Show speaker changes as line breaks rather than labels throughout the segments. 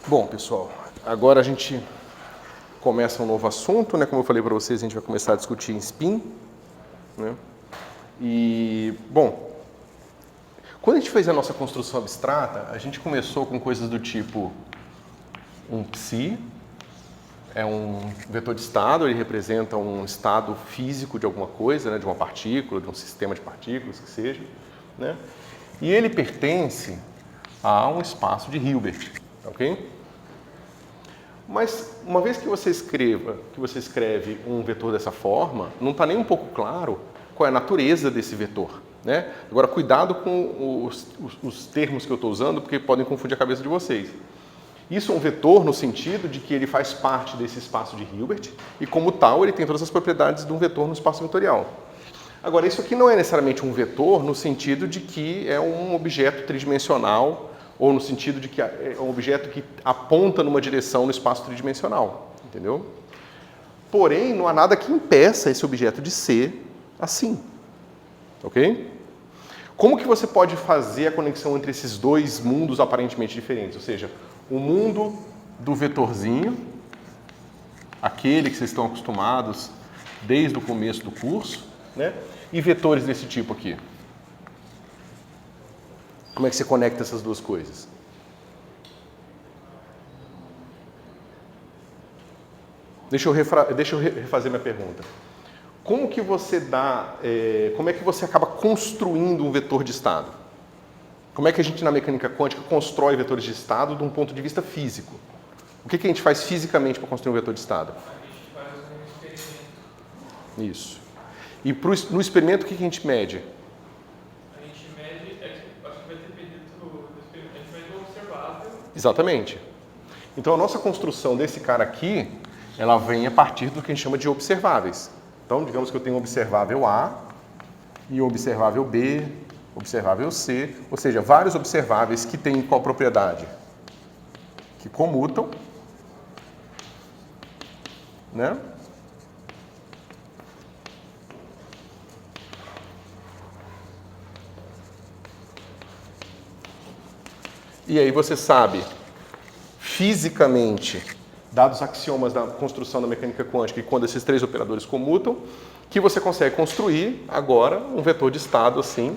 Bom, pessoal, agora a gente começa um novo assunto, né? Como eu falei para vocês, a gente vai começar a discutir em spin, né? E, bom, quando a gente fez a nossa construção abstrata, a gente começou com coisas do tipo um psi, é um vetor de estado, ele representa um estado físico de alguma coisa, né? De uma partícula, de um sistema de partículas, que seja, né? E ele pertence a um espaço de Hilbert, ok? Mas uma vez que você escreve um vetor dessa forma, não está nem um pouco claro qual é a natureza desse vetor, né? Agora, cuidado com os termos que eu estou usando, porque podem confundir a cabeça de vocês. Isso é um vetor no sentido de que ele faz parte desse espaço de Hilbert e, como tal, ele tem todas as propriedades de um vetor no espaço vetorial. Agora, isso aqui não é necessariamente um vetor no sentido de que é um objeto tridimensional ou no sentido de que é um objeto que aponta numa direção no espaço tridimensional, entendeu? Porém, não há nada que impeça esse objeto de ser assim, ok? Como que você pode fazer a conexão entre esses dois mundos aparentemente diferentes? Ou seja, o mundo do vetorzinho, aquele que vocês estão acostumados desde o começo do curso, né? E vetores desse tipo aqui. Como é que você conecta essas duas coisas? Deixa eu refazer minha pergunta. Como que você como é que você acaba construindo um vetor de estado? Como é que a gente na mecânica quântica constrói vetores de estado de um ponto de vista físico? O que a gente faz fisicamente para construir um vetor de estado?
A gente faz um experimento.
Isso. E no experimento o que a gente mede?
A gente mede, acho que vai depender do experimento, a gente mede o observável.
Exatamente. Então a nossa construção desse cara aqui, ela vem a partir do que a gente chama de observáveis. Então, digamos que eu tenho um observável A e um observável B, observável C, ou seja, vários observáveis que têm qual propriedade? Que comutam, né? E aí você sabe, fisicamente, dados os axiomas da construção da mecânica quântica, e quando esses três operadores comutam, que você consegue construir agora um vetor de estado assim,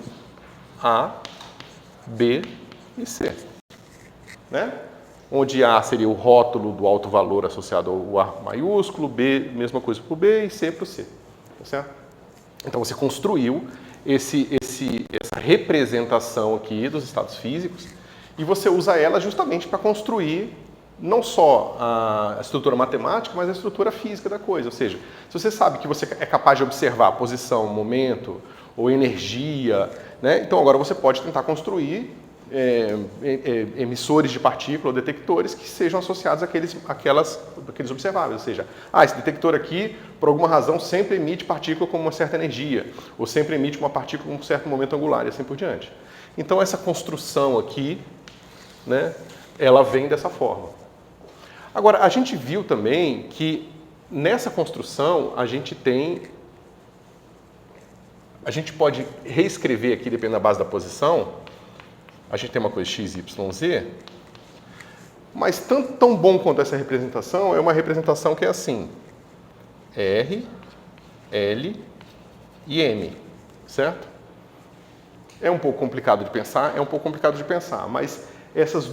A, B e C. Né? Onde A seria o rótulo do alto valor associado ao A maiúsculo, B, mesma coisa para o B e C para o C. Tá certo? Então você construiu essa representação aqui dos estados físicos e você usa ela justamente para construir não só a estrutura matemática, mas a estrutura física da coisa. Ou seja, se você sabe que você é capaz de observar posição, momento ou energia, né? Então agora você pode tentar construir emissores de partícula ou detectores que sejam associados àqueles observáveis. Ou seja, esse detector aqui, por alguma razão, sempre emite partícula com uma certa energia, ou sempre emite uma partícula com um certo momento angular e assim por diante. Então essa construção aqui, né, ela vem dessa forma. Agora, a gente viu também que nessa construção a gente pode reescrever aqui, dependendo da base da posição, a gente tem uma coisa x, y, z, mas tão bom quanto essa representação é uma representação que é assim, R, L e M, certo? É um pouco complicado de pensar, mas esses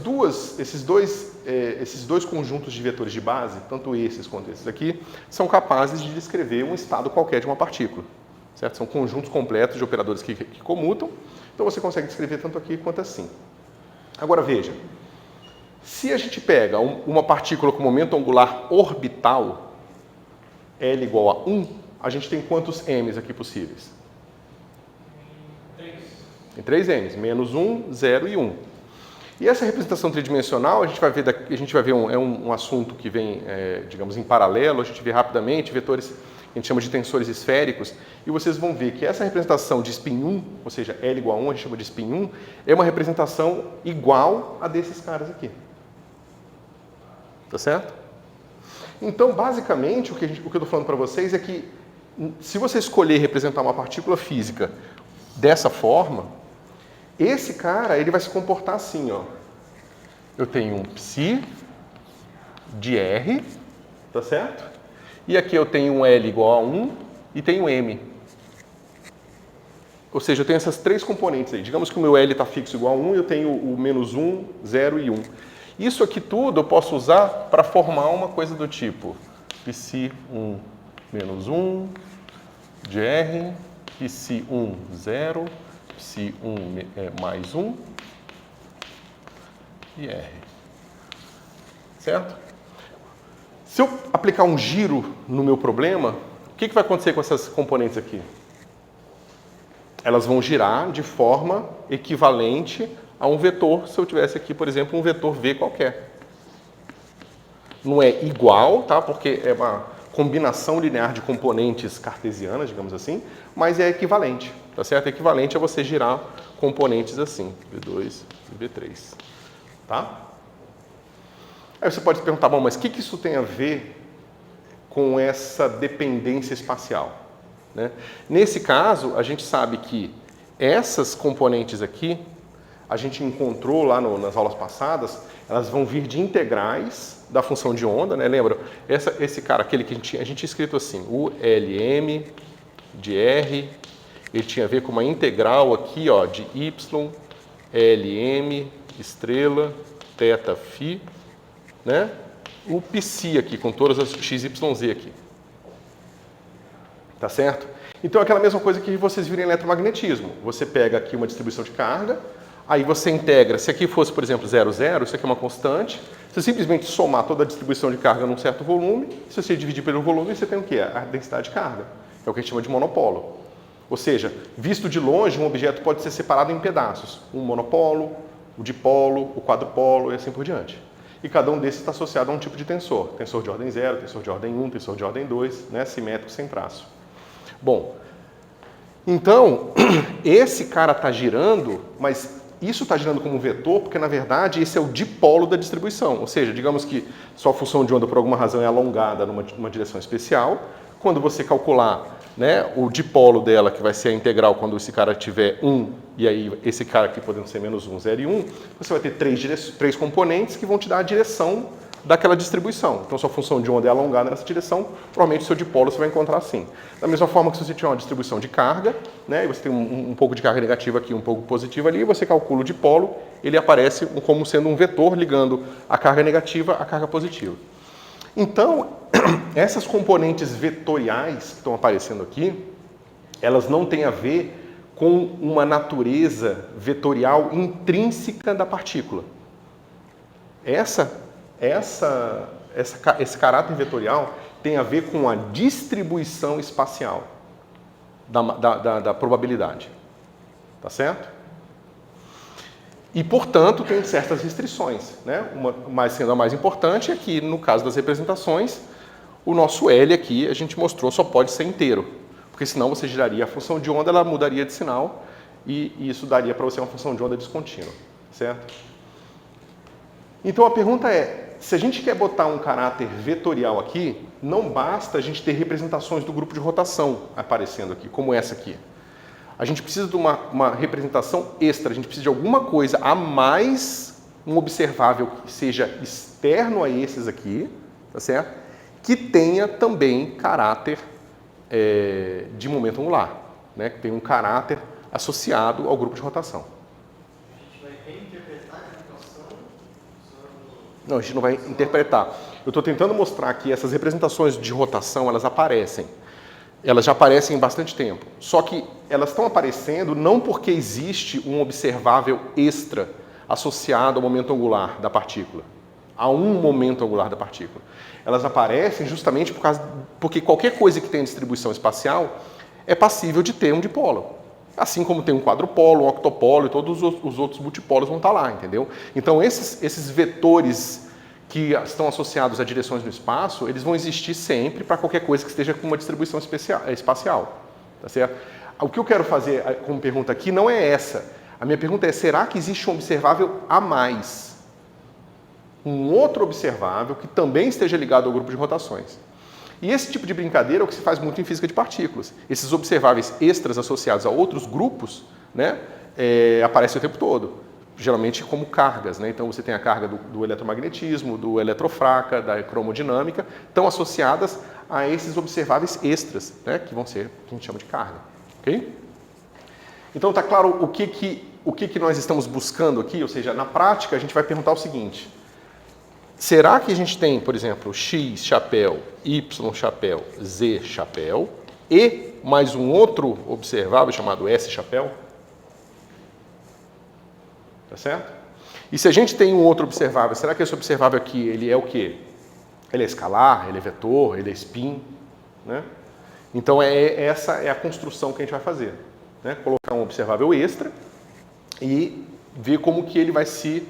dois conjuntos de vetores de base, tanto esses quanto esses aqui, são capazes de descrever um estado qualquer de uma partícula. Certo? São conjuntos completos de operadores que comutam, então você consegue descrever tanto aqui quanto assim. Agora veja, se a gente pega uma partícula com momento angular orbital, L igual a 1, a gente tem quantos M's aqui possíveis? Tem 3 M's, menos 1, 0 e 1. E essa representação tridimensional, a gente vai ver um assunto que vem, digamos, em paralelo, a gente vê rapidamente vetores que a gente chama de tensores esféricos, e vocês vão ver que essa representação de spin 1, ou seja, L igual a 1, a gente chama de spin 1, é uma representação igual a desses caras aqui. Tá certo? Então, basicamente, o que eu estou falando para vocês é que, se você escolher representar uma partícula física dessa forma, esse cara ele vai se comportar assim, ó. Eu tenho um psi, de R, tá certo? E aqui eu tenho um L igual a 1 e tenho M. Ou seja, eu tenho essas três componentes aí. Digamos que o meu L está fixo igual a 1 e eu tenho o menos 1, 0 e 1. Isso aqui tudo eu posso usar para formar uma coisa do tipo Psi1 menos 1 de R, Psi1 0, Psi1 mais 1 e R. Certo? Se eu aplicar um giro no meu problema, o que vai acontecer com essas componentes aqui? Elas vão girar de forma equivalente a um vetor, se eu tivesse aqui, por exemplo, um vetor V qualquer. Não é igual, tá? Porque é uma combinação linear de componentes cartesianas, digamos assim, mas é equivalente, tá certo? É equivalente a você girar componentes assim, V2 e V3, tá? Aí você pode se perguntar, bom, mas o que isso tem a ver com essa dependência espacial? Né? Nesse caso, a gente sabe que essas componentes aqui, a gente encontrou lá nas aulas passadas, elas vão vir de integrais da função de onda, né? Lembra? Esse cara, aquele que a gente tinha escrito assim, o LM de R, ele tinha a ver com uma integral aqui, ó, de Y, LM, estrela, θ, φ, né? O Psi aqui, com todas as x, y, z aqui. Tá certo? Então é aquela mesma coisa que vocês viram em eletromagnetismo. Você pega aqui uma distribuição de carga, aí você integra, se aqui fosse, por exemplo, 0, 0, isso aqui é uma constante, você simplesmente somar toda a distribuição de carga num certo volume, se você dividir pelo volume, você tem o quê? A densidade de carga. É o que a gente chama de monopolo. Ou seja, visto de longe, um objeto pode ser separado em pedaços. Um monopolo, o dipolo, o quadrupolo e assim por diante. E cada um desses está associado a um tipo de tensor. Tensor de ordem 0, tensor de ordem 1, tensor de ordem 2, né? Simétrico sem traço. Bom, então, esse cara está girando, mas isso está girando como vetor porque, na verdade, esse é o dipolo da distribuição. Ou seja, digamos que sua função de onda, por alguma razão, é alongada numa direção especial. Quando você calcular, né, o dipolo dela, que vai ser a integral quando esse cara tiver 1, e aí esse cara aqui podendo ser menos 1, 0 e 1, você vai ter três componentes que vão te dar a direção daquela distribuição. Então, sua função de onda é alongada nessa direção, provavelmente o seu dipolo você vai encontrar assim. Da mesma forma que se você tiver uma distribuição de carga, né, e você tem um pouco de carga negativa aqui, um pouco positiva ali, você calcula o dipolo, ele aparece como sendo um vetor ligando a carga negativa à carga positiva. Então, essas componentes vetoriais que estão aparecendo aqui, elas não têm a ver com uma natureza vetorial intrínseca da partícula. Esse caráter vetorial tem a ver com a distribuição espacial da probabilidade. Tá certo? E, portanto, tem certas restrições, né? Sendo a mais importante é que, no caso das representações, o nosso L aqui, a gente mostrou, só pode ser inteiro. Porque senão você giraria a função de onda, ela mudaria de sinal e isso daria para você uma função de onda descontínua. Certo? Então, a pergunta é, se a gente quer botar um caráter vetorial aqui, não basta a gente ter representações do grupo de rotação aparecendo aqui, como essa aqui. A gente precisa de uma representação extra, a gente precisa de alguma coisa a mais, um observável que seja externo a esses aqui, tá certo? Que tenha também caráter de momento angular, né? Que tenha um caráter associado ao grupo de rotação.
A gente vai reinterpretar a equação?
Não, a gente não vai interpretar. Eu estou tentando mostrar que essas representações de rotação, elas aparecem. Elas já aparecem há bastante tempo. Só que elas estão aparecendo não porque existe um observável extra associado ao momento angular da partícula, a um momento angular da partícula. Elas aparecem justamente porque qualquer coisa que tenha distribuição espacial é passível de ter um dipolo. Assim como tem um quadrupolo, um octopolo e todos os outros multipolos vão estar lá, entendeu? Então esses vetores que estão associados a direções no espaço, eles vão existir sempre para qualquer coisa que esteja com uma distribuição espacial. Tá certo? O que eu quero fazer como pergunta aqui não é essa. A minha pergunta é, será que existe um observável a mais? Um outro observável que também esteja ligado ao grupo de rotações. E esse tipo de brincadeira é o que se faz muito em física de partículas. Esses observáveis extras associados a outros grupos, né, aparecem o tempo todo. geralmente como cargas, né? Então você tem a carga do eletromagnetismo, do eletrofraca, da cromodinâmica, estão associadas a esses observáveis extras, né? Que vão ser o que a gente chama de carga, ok? Então tá claro o que nós estamos buscando aqui, ou seja, na prática a gente vai perguntar o seguinte: será que a gente tem, por exemplo, X chapéu, Y chapéu, Z chapéu e mais um outro observável chamado S chapéu? Tá certo? E se a gente tem um outro observável, será que esse observável aqui, ele é o quê? Ele é escalar, ele é vetor, ele é spin, né? Então essa é a construção que a gente vai fazer, né? Colocar um observável extra e ver como que ele vai se,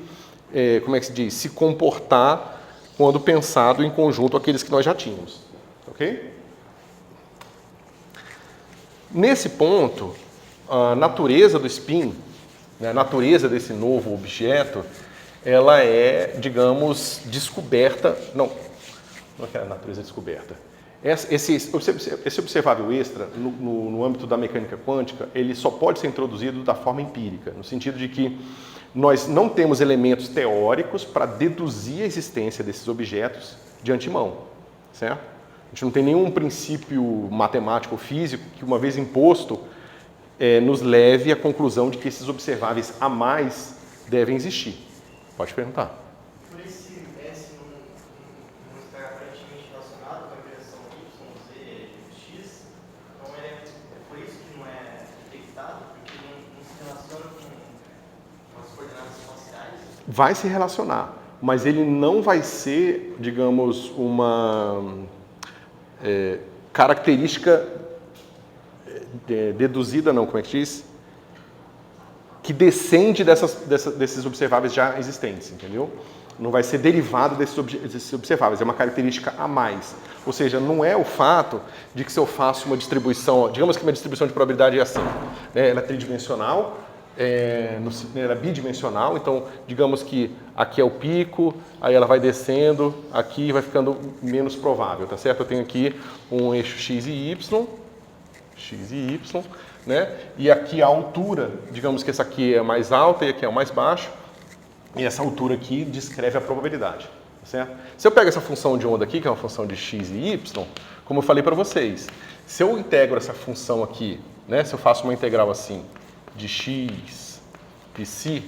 como é que se diz, se comportar quando pensado em conjunto com aqueles que nós já tínhamos, ok? Nesse ponto, a natureza do spin, a natureza desse novo objeto, ela é, digamos, descoberta. Não é a natureza descoberta. Esse observável extra, no âmbito da mecânica quântica, ele só pode ser introduzido da forma empírica, no sentido de que nós não temos elementos teóricos para deduzir a existência desses objetos de antemão, certo? A gente não tem nenhum princípio matemático ou físico que, uma vez imposto, nos leve à conclusão de que esses observáveis a mais devem existir. Pode perguntar.
Por esse S não estar aparentemente relacionado com a direção Y, Z, X, então é por isso que não é detectado, porque não se relaciona com as coordenadas espaciais?
Vai se relacionar, mas ele não vai ser, digamos, uma característica deduzida, não, como é que diz? Que descende desses observáveis já existentes, entendeu? Não vai ser derivado desses observáveis, é uma característica a mais. Ou seja, não é o fato de que se eu faço uma distribuição, digamos que uma distribuição de probabilidade é assim, né? Ela é tridimensional, ela é bidimensional, então digamos que aqui é o pico, aí ela vai descendo, aqui vai ficando menos provável, tá certo? Eu tenho aqui um eixo X e Y, né? E aqui a altura, digamos que essa aqui é mais alta e aqui é o mais baixo, e essa altura aqui descreve a probabilidade, tá certo? Se eu pego essa função de onda aqui, que é uma função de X e Y, como eu falei para vocês, se eu integro essa função aqui, né? Se eu faço uma integral assim, de X, psi,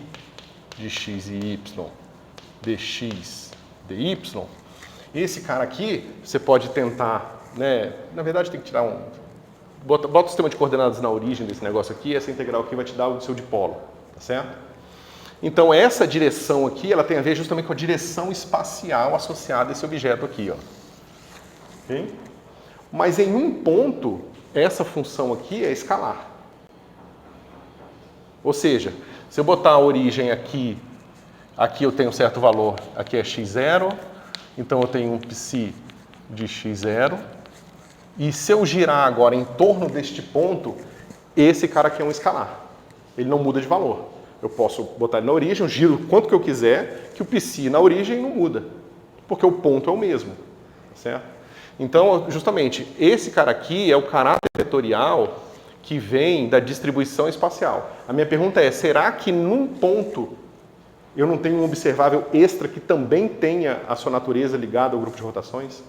de X e Y, dx, dy, esse cara aqui, você pode tentar, né? Na verdade tem que tirar Bota o sistema de coordenadas na origem desse negócio aqui, essa integral aqui vai te dar o seu dipolo, tá certo? Então essa direção aqui, ela tem a ver justamente com a direção espacial associada a esse objeto aqui, ó. Okay? Mas em um ponto, essa função aqui é escalar. Ou seja, se eu botar a origem aqui eu tenho um certo valor, aqui é x0, então eu tenho um psi de x0, e se eu girar agora em torno deste ponto, esse cara aqui é um escalar. Ele não muda de valor. Eu posso botar ele na origem, eu giro quanto que eu quiser, que o psi na origem não muda, porque o ponto é o mesmo, certo? Então, justamente, esse cara aqui é o caráter vetorial que vem da distribuição espacial. A minha pergunta é, será que num ponto eu não tenho um observável extra que também tenha a sua natureza ligada ao grupo de rotações?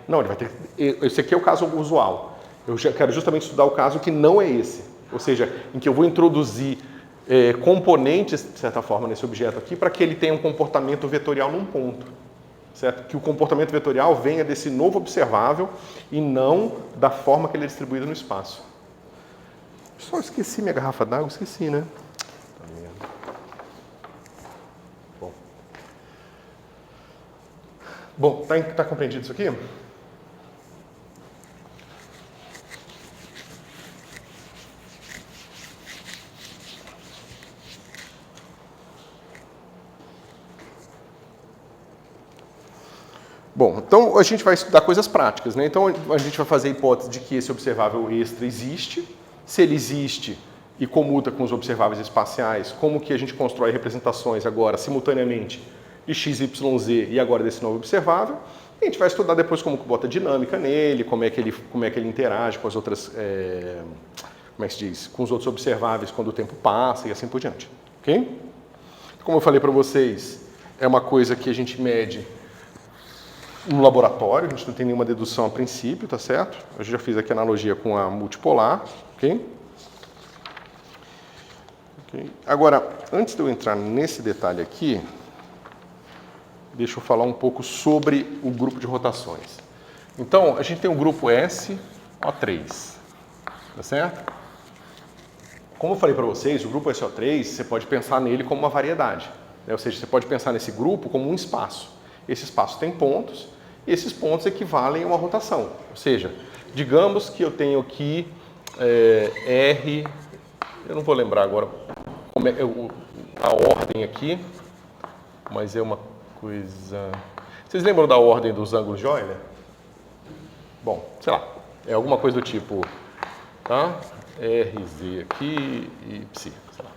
Não, ele vai ter. Esse aqui é o caso usual. Eu já quero justamente estudar o caso que não é esse. Ou seja, em que eu vou introduzir componentes, de certa forma, nesse objeto aqui, para que ele tenha um comportamento vetorial num ponto. Certo? Que o comportamento vetorial venha desse novo observável e não da forma que ele é distribuído no espaço. Só esqueci minha garrafa d'água, esqueci, né? Bom, tá compreendido isso aqui? Bom, então a gente vai estudar coisas práticas, né? Então a gente vai fazer a hipótese de que esse observável extra existe. Se ele existe e comuta com os observáveis espaciais, como que a gente constrói representações agora simultaneamente de x, y, z e agora desse novo observável. E a gente vai estudar depois como que bota dinâmica nele, como é que ele interage com as outras como é que se diz, com os outros observáveis quando o tempo passa e assim por diante, ok? Como eu falei para vocês, é uma coisa que a gente mede no laboratório, a gente não tem nenhuma dedução a princípio, tá certo? Eu já fiz aqui a analogia com a multipolar, ok? Agora, antes de eu entrar nesse detalhe aqui, deixa eu falar um pouco sobre o grupo de rotações. Então, a gente tem o grupo SO3, tá certo? Como eu falei para vocês, o grupo SO3, você pode pensar nele como uma variedade, né? Ou seja, você pode pensar nesse grupo como um espaço. Esse espaço tem pontos, e esses pontos equivalem a uma rotação. Ou seja, digamos que eu tenho aqui R, eu não vou lembrar agora como é a ordem aqui, mas é uma coisa... Vocês lembram da ordem dos ângulos de Euler? Bom, sei lá, é alguma coisa do tipo, tá? RZ aqui e psi, sei lá.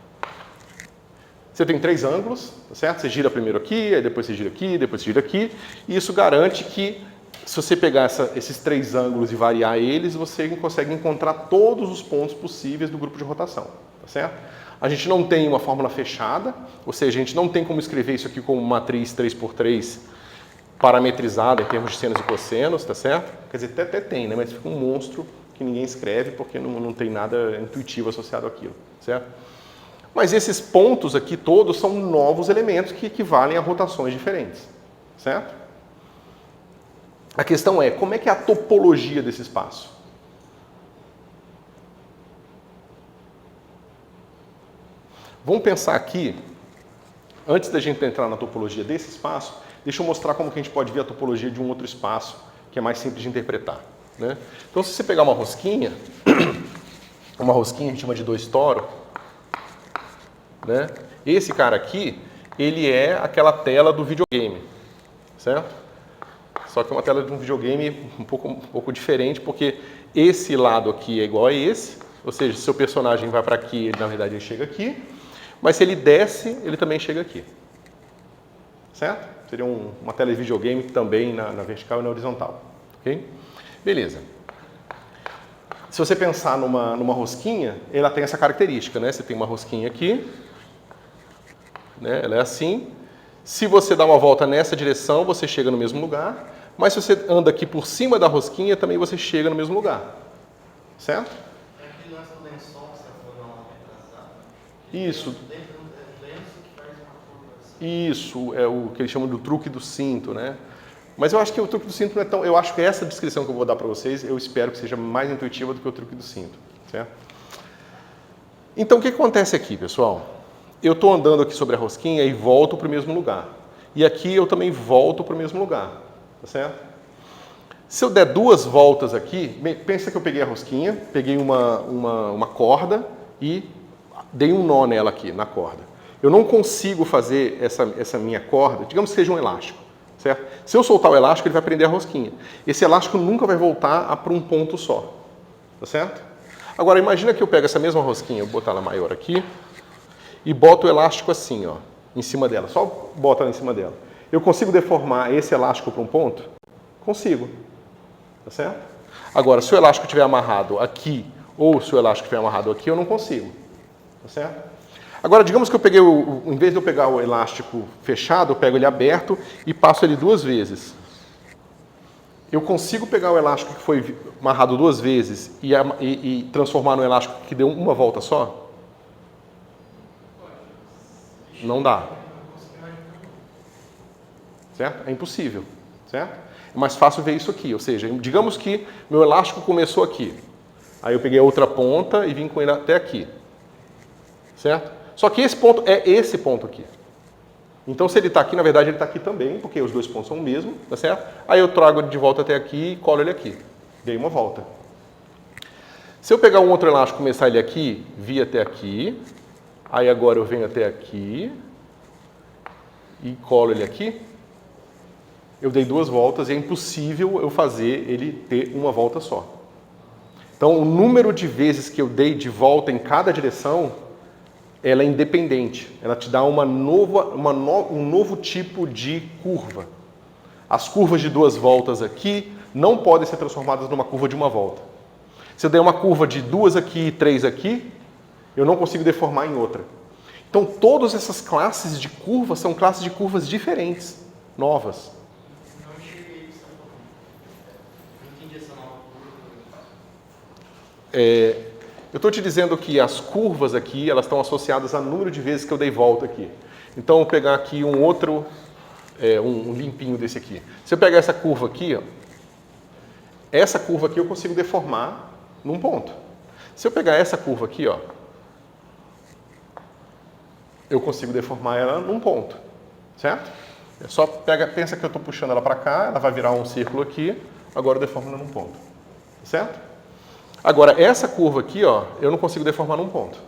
Você tem 3 ângulos, tá certo? Você gira primeiro aqui, aí depois você gira aqui, depois você gira aqui, e isso garante que, se você pegar esses 3 ângulos e variar eles, você consegue encontrar todos os pontos possíveis do grupo de rotação, tá certo? A gente não tem uma fórmula fechada, ou seja, a gente não tem como escrever isso aqui como uma matriz 3x3 parametrizada em termos de senos e cossenos, tá certo? Quer dizer, até tem, né? Mas fica um monstro que ninguém escreve porque não tem nada intuitivo associado àquilo, certo? Mas esses pontos aqui todos são novos elementos que equivalem a rotações diferentes, certo? A questão é, como é que é a topologia desse espaço? Vamos pensar aqui, antes da gente entrar na topologia desse espaço, deixa eu mostrar como que a gente pode ver a topologia de um outro espaço, que é mais simples de interpretar, né? Então, se você pegar uma rosquinha a gente chama de 2 toro, né? Esse cara aqui, ele é aquela tela do videogame, certo? Só que é uma tela de um videogame um pouco diferente, porque esse lado aqui é igual a esse, ou seja, se seu personagem vai para aqui, ele, na verdade ele chega aqui, mas se ele desce, ele também chega aqui, certo? Seria uma tela de videogame também na vertical e na horizontal, ok? Beleza. Se você pensar numa rosquinha, ela tem essa característica, né? Você tem uma rosquinha aqui, né? Ela é assim. Se você dá uma volta nessa direção, você chega no mesmo lugar. Mas se você anda aqui por cima da rosquinha, também você chega no mesmo lugar. Certo?
É aquele lance do lençol que você falou na aula retrasada.
Isso.
É um lenço que faz uma curva assim.
Isso, é o que eles chamam do truque do cinto, né? Mas eu acho que o truque do cinto não é tão... Eu acho que essa descrição que eu vou dar para vocês, eu espero que seja mais intuitiva do que o truque do cinto, certo? Então, o que acontece aqui, pessoal? Eu estou andando aqui sobre a rosquinha e volto para o mesmo lugar. E aqui eu também volto para o mesmo lugar, tá certo? Se eu der 2 voltas aqui, pensa que eu peguei a rosquinha, peguei uma corda e dei um nó nela aqui, na corda. Eu não consigo fazer essa minha corda, digamos que seja um elástico. Certo? Se eu soltar o elástico, ele vai prender a rosquinha. Esse elástico nunca vai voltar para um ponto só. Tá certo? Agora, imagina que eu pego essa mesma rosquinha, eu vou botar ela maior aqui, e boto o elástico assim, ó, em cima dela. Só bota ela em cima dela. Eu consigo deformar esse elástico para um ponto? Consigo. Tá certo? Agora, se o elástico estiver amarrado aqui, ou se o elástico estiver amarrado aqui, eu não consigo. Tá certo? Agora, digamos que eu peguei, em vez de eu pegar o elástico fechado, eu pego ele aberto e passo ele 2 vezes. Eu consigo pegar o elástico que foi amarrado 2 vezes e transformar no elástico que deu uma volta só? Não dá. Certo? É impossível. Certo? É mais fácil ver isso aqui. Ou seja, digamos que meu elástico começou aqui. Aí eu peguei a outra ponta e vim com ele até aqui. Certo? Só que esse ponto é esse ponto aqui. Então, se ele está aqui, na verdade, ele está aqui também, porque os 2 pontos são o mesmo, tá certo? Aí eu trago ele de volta até aqui e colo ele aqui. Dei uma volta. Se eu pegar um outro elástico e começar ele aqui, vir até aqui, aí agora eu venho até aqui e colo ele aqui, eu dei 2 voltas e é impossível eu fazer ele ter uma volta só. Então, o número de vezes que eu dei de volta em cada direção, ela é independente, ela te dá um novo tipo de curva. As curvas de 2 voltas aqui não podem ser transformadas numa curva de uma volta. Se eu der uma curva de 2 aqui e 3 aqui, eu não consigo deformar em outra. Então, todas essas classes de curvas são classes de curvas diferentes, novas.
Não enxerguei isso, não entendi essa nova curva.
Eu estou te dizendo que as curvas aqui, elas estão associadas ao número de vezes que eu dei volta aqui. Então, eu vou pegar aqui um outro, um limpinho desse aqui. Se eu pegar essa curva aqui, ó, essa curva aqui eu consigo deformar num ponto. Se eu pegar essa curva aqui, ó, eu consigo deformar ela num ponto, certo? É só pensa que eu estou puxando ela para cá, ela vai virar um círculo aqui, agora eu deformo ela num ponto, certo? Agora, essa curva aqui, ó, eu não consigo deformar num ponto.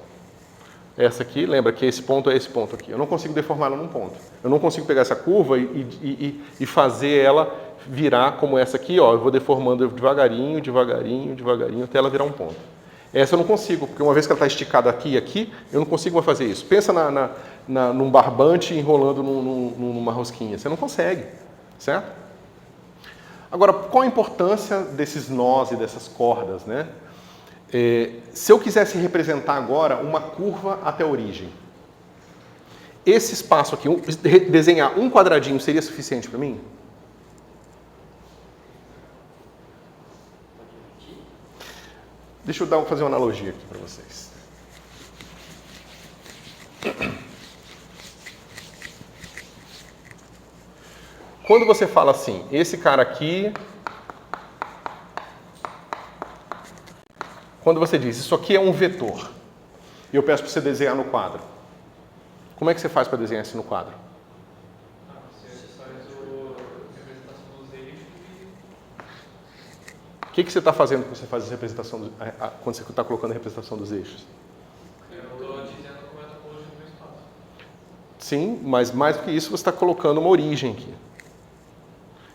Essa aqui, lembra que esse ponto é esse ponto aqui. Eu não consigo deformar ela num ponto. Eu não consigo pegar essa curva e fazer ela virar como essa aqui, ó. Eu vou deformando devagarinho, devagarinho, devagarinho, até ela virar um ponto. Essa eu não consigo, porque uma vez que ela está esticada aqui e aqui, eu não consigo mais fazer isso. Pensa num barbante enrolando numa rosquinha. Você não consegue, certo? Agora, qual a importância desses nós e dessas cordas, né? Se eu quisesse representar agora uma curva até a origem, esse espaço aqui, desenhar um quadradinho seria suficiente para mim? Deixa eu fazer uma analogia aqui para vocês. Quando você fala assim, esse cara aqui... Quando você diz, isso aqui é um vetor, e eu peço para você desenhar no quadro, como é que você faz para desenhar isso no quadro?
Você faz a representação dos eixos
O que você está fazendo quando você faz a representação, quando você está colocando a representação dos eixos?
Eu estou dizendo como é a topologia do meu espaço.
Sim, mas mais do que isso, você está colocando uma origem aqui.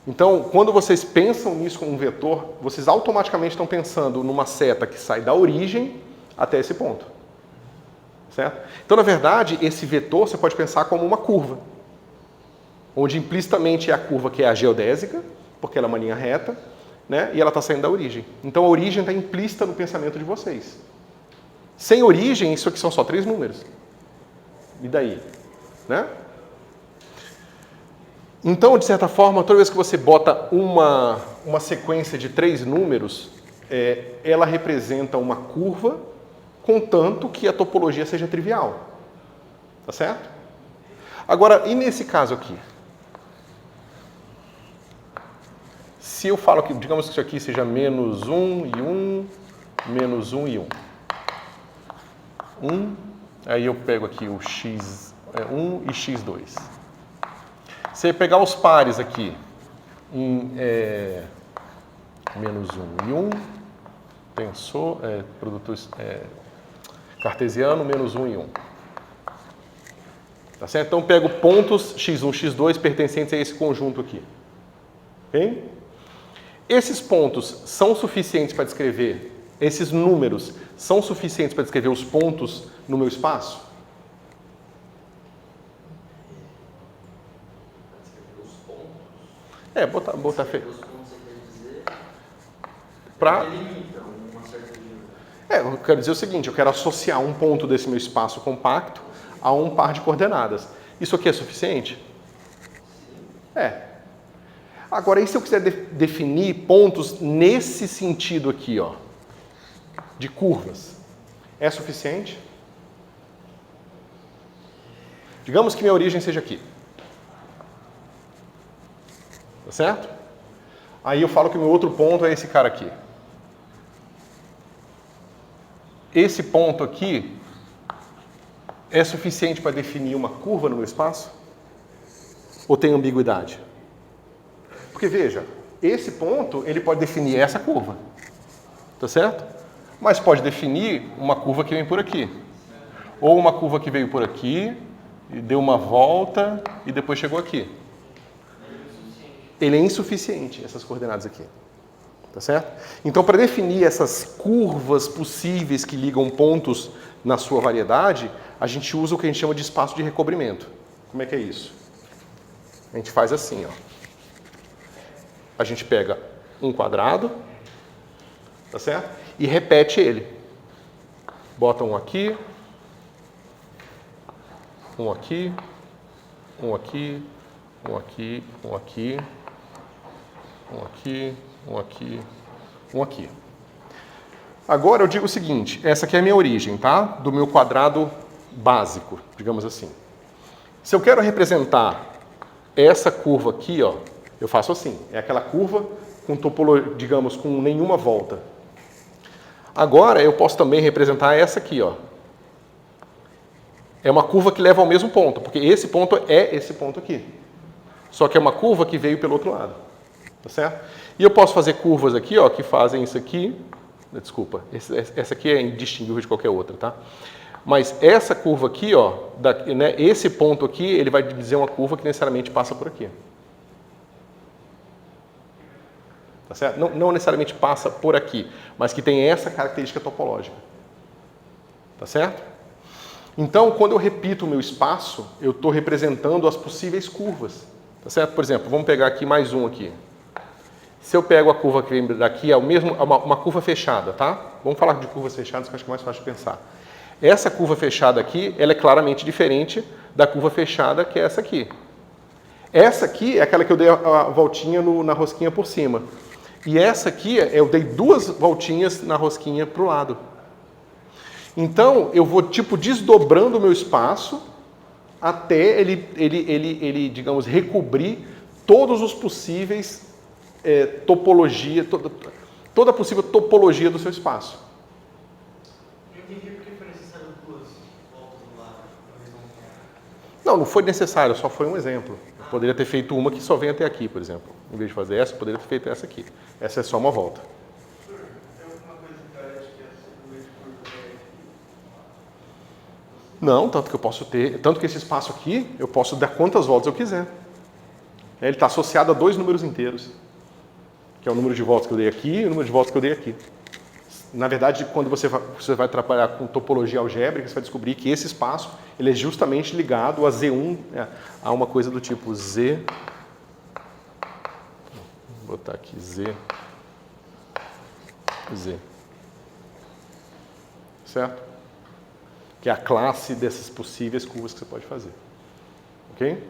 Então, quando vocês pensam nisso como um vetor, vocês automaticamente estão pensando numa seta que sai da origem até esse ponto. Certo? Então, na verdade, esse vetor você pode pensar como uma curva, onde implicitamente é a curva que é a geodésica, porque ela é uma linha reta, né? E ela está saindo da origem. Então, a origem está implícita no pensamento de vocês. Sem origem, isso aqui são só 3 números. E daí? Né? Então, de certa forma, toda vez que você bota uma sequência de 3 números, ela representa uma curva, contanto que a topologia seja trivial. Tá certo? Agora, e nesse caso aqui? Se eu falo que, digamos que isso aqui seja menos 1 e 1, menos 1 e 1. 1, aí eu pego aqui o x1 e x2. Se eu pegar os pares aqui, em menos 1 e 1, tensor, produto cartesiano, menos 1 e 1. Tá certo? Então, eu pego pontos x1, x2 pertencentes a esse conjunto aqui. Ok? Esses pontos são suficientes para descrever, esses números são suficientes para descrever os pontos no meu espaço? Botar feio.
Os pontos você quer dizer?
Pra...
Delimita uma certa região.
eu quero dizer o seguinte, eu quero associar um ponto desse meu espaço compacto a um par de coordenadas. Isso aqui é suficiente? É. Agora, e se eu quiser definir pontos nesse sentido aqui, ó, de curvas? É suficiente? Digamos que minha origem seja aqui. Tá certo? Aí eu falo que o meu outro ponto é esse cara aqui. Esse ponto aqui é suficiente para definir uma curva no meu espaço? Ou tem ambiguidade? Porque veja, esse ponto ele pode definir essa curva. Tá certo? Mas pode definir uma curva que vem por aqui. Ou uma curva que veio por aqui, e deu uma volta e depois chegou aqui. Ele é insuficiente, essas coordenadas aqui. Tá certo? Então, para definir essas curvas possíveis que ligam pontos na sua variedade, a gente usa o que a gente chama de espaço de recobrimento. Como é que é isso? A gente faz assim, ó. A gente pega um quadrado, tá certo? e repete ele. Bota um aqui, um aqui, um aqui, um aqui, um aqui, um aqui, um aqui, um aqui. Agora eu digo o seguinte, essa aqui é a minha origem, tá? Do meu quadrado básico, digamos assim. Se eu quero representar essa curva aqui, ó, eu faço assim. É aquela curva com topologia, digamos, com nenhuma volta. Agora eu posso também representar essa aqui, ó. É uma curva que leva ao mesmo ponto, porque esse ponto é esse ponto aqui. Só que é uma curva que veio pelo outro lado. Tá certo? E eu posso fazer curvas aqui, ó, que fazem isso aqui. Desculpa, essa aqui é indistinguível de qualquer outra, tá? Mas essa curva aqui, ó, né, esse ponto aqui, ele vai dizer uma curva que necessariamente passa por aqui. Tá certo? Não necessariamente passa por aqui, mas que tem essa característica topológica. Tá certo? Então, quando eu repito o meu espaço, eu estou representando as possíveis curvas. Tá certo? Por exemplo, vamos pegar aqui mais um aqui. Se eu pego a curva que vem daqui, é uma curva fechada, tá? Vamos falar de curvas fechadas, que eu acho que é mais fácil de pensar. Essa curva fechada aqui, ela é claramente diferente da curva fechada, que é essa aqui. Essa aqui é aquela que eu dei a voltinha na rosquinha por cima. E essa aqui, eu dei 2 voltinhas na rosquinha para o lado. Então, eu vou, tipo, desdobrando o meu espaço até ele digamos, recobrir todos os possíveis topologia, toda a possível topologia do seu espaço.
Não entendi porque foi necessário 2 voltas do lado horizontal.
Não foi necessário, só foi um exemplo. Eu poderia ter feito uma que só vem até aqui, por exemplo. Em vez de fazer essa, eu poderia ter feito essa aqui. Essa é só uma volta.
Tem alguma coisa que parece que essa curva é
Não, tanto que esse espaço aqui, eu posso dar quantas voltas eu quiser. Ele está associado a 2 números inteiros, que é o número de voltas que eu dei aqui e o número de voltas que eu dei aqui. Na verdade, quando você vai trabalhar com topologia algébrica, você vai descobrir que esse espaço ele é justamente ligado a Z1, a uma coisa do tipo Z. Vou botar aqui Z. Certo? Que é a classe dessas possíveis curvas que você pode fazer. Ok?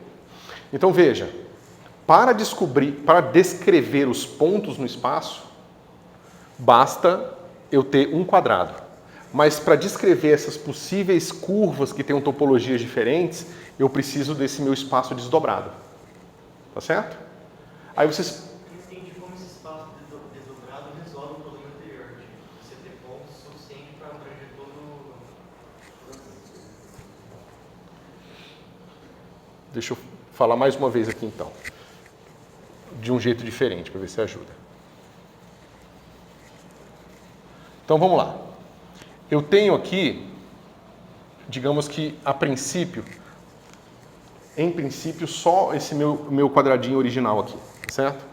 Então veja. Para descrever os pontos no espaço, basta eu ter um quadrado. Mas para descrever essas possíveis curvas que tenham topologias diferentes, eu preciso desse meu espaço desdobrado. Tá certo? Aí vocês...
Eu entendi como esse espaço desdobrado resolve o problema anterior, de você ter pontos suficientes para abranger todo...
Deixa eu falar mais uma vez aqui então. De um jeito diferente, para ver se ajuda. Então vamos lá. Eu tenho aqui, digamos que em princípio, só esse meu quadradinho original aqui, certo?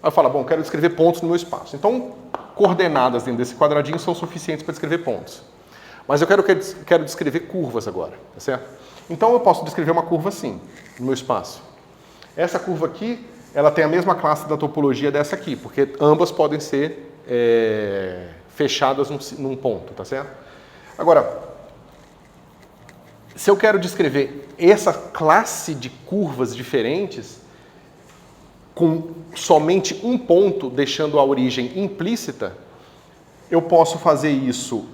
Aí eu falo, bom, quero descrever pontos no meu espaço. Então, coordenadas dentro desse quadradinho são suficientes para descrever pontos. Mas eu quero descrever curvas agora, tá certo? Então eu posso descrever uma curva assim, no meu espaço. Essa curva aqui, ela tem a mesma classe da topologia dessa aqui, porque ambas podem ser fechadas num ponto, tá certo? Agora, se eu quero descrever essa classe de curvas diferentes, com somente um ponto, deixando a origem implícita, eu posso fazer isso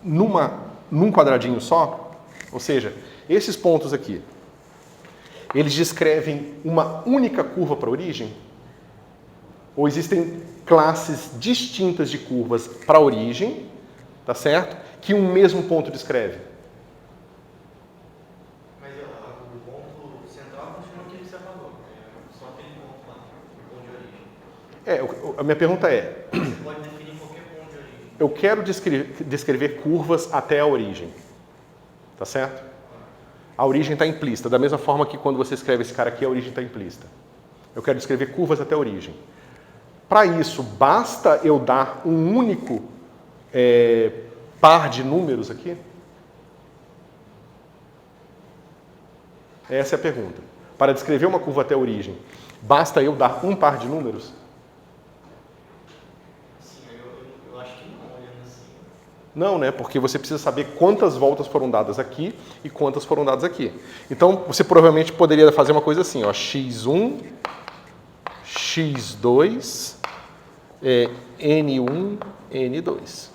num quadradinho só, ou seja, esses pontos aqui, eles descrevem uma única curva para a origem? Ou existem classes distintas de curvas para a origem, tá certo? Que um mesmo ponto descreve?
Mas o ponto central continua aquele que você falou, só aquele ponto lá, o ponto de origem.
A minha pergunta é...
Você pode definir qualquer ponto de origem.
Eu quero descrever curvas até a origem, tá certo? A origem está implícita, da mesma forma que quando você escreve esse cara aqui, a origem está implícita. Eu quero descrever curvas até a origem. Para isso, basta eu dar um único par de números aqui? Essa é a pergunta. Para descrever uma curva até a origem, basta eu dar um par de números?
Sim, eu acho que não, olhando
Não, né? Porque você precisa saber quantas voltas foram dadas aqui e quantas foram dadas aqui. Então, você provavelmente poderia fazer uma coisa assim, ó, x1, x2, n1, n2.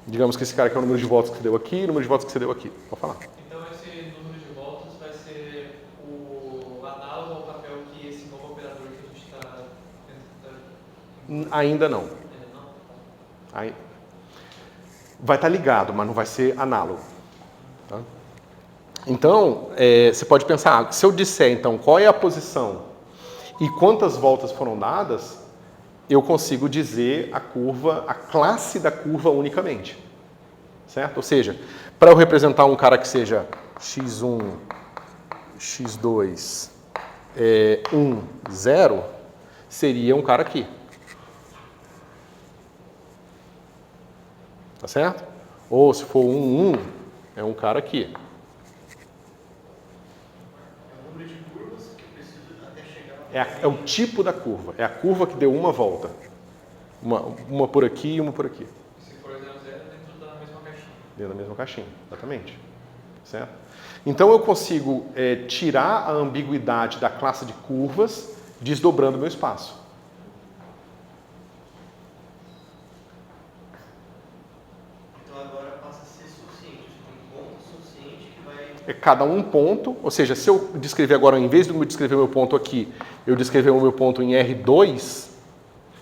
Digamos que esse cara aqui é o número de voltas que você deu aqui e o número de voltas que você deu aqui. Pode falar.
Então esse número de voltas vai ser o análogo ao papel que esse novo operador que a gente está tentando...
Ainda não.
Ainda não?
Aí, vai estar ligado, mas não vai ser análogo. Tá? Então, você pode pensar, se eu disser então qual é a posição e quantas voltas foram dadas, eu consigo dizer a curva, a classe da curva unicamente. Certo? Ou seja, para eu representar um cara que seja x1, x2, 1, 0, seria um cara aqui. Tá certo? Ou se for 1, 1, é um cara aqui.
É o número de curvas que eu preciso até chegar...
É o tipo da curva. É a curva que deu uma volta. Uma por aqui e uma por aqui.
Se for 0, 0, dentro da mesma caixinha.
Dentro da mesma caixinha, exatamente. Certo? Então eu consigo tirar a ambiguidade da classe de curvas desdobrando meu espaço.
Então agora passa a ser suficiente, um ponto suficiente que vai...
É cada um ponto, ou seja, se eu descrever agora, em vez de eu descrever meu ponto aqui, eu descrever o meu ponto em R2,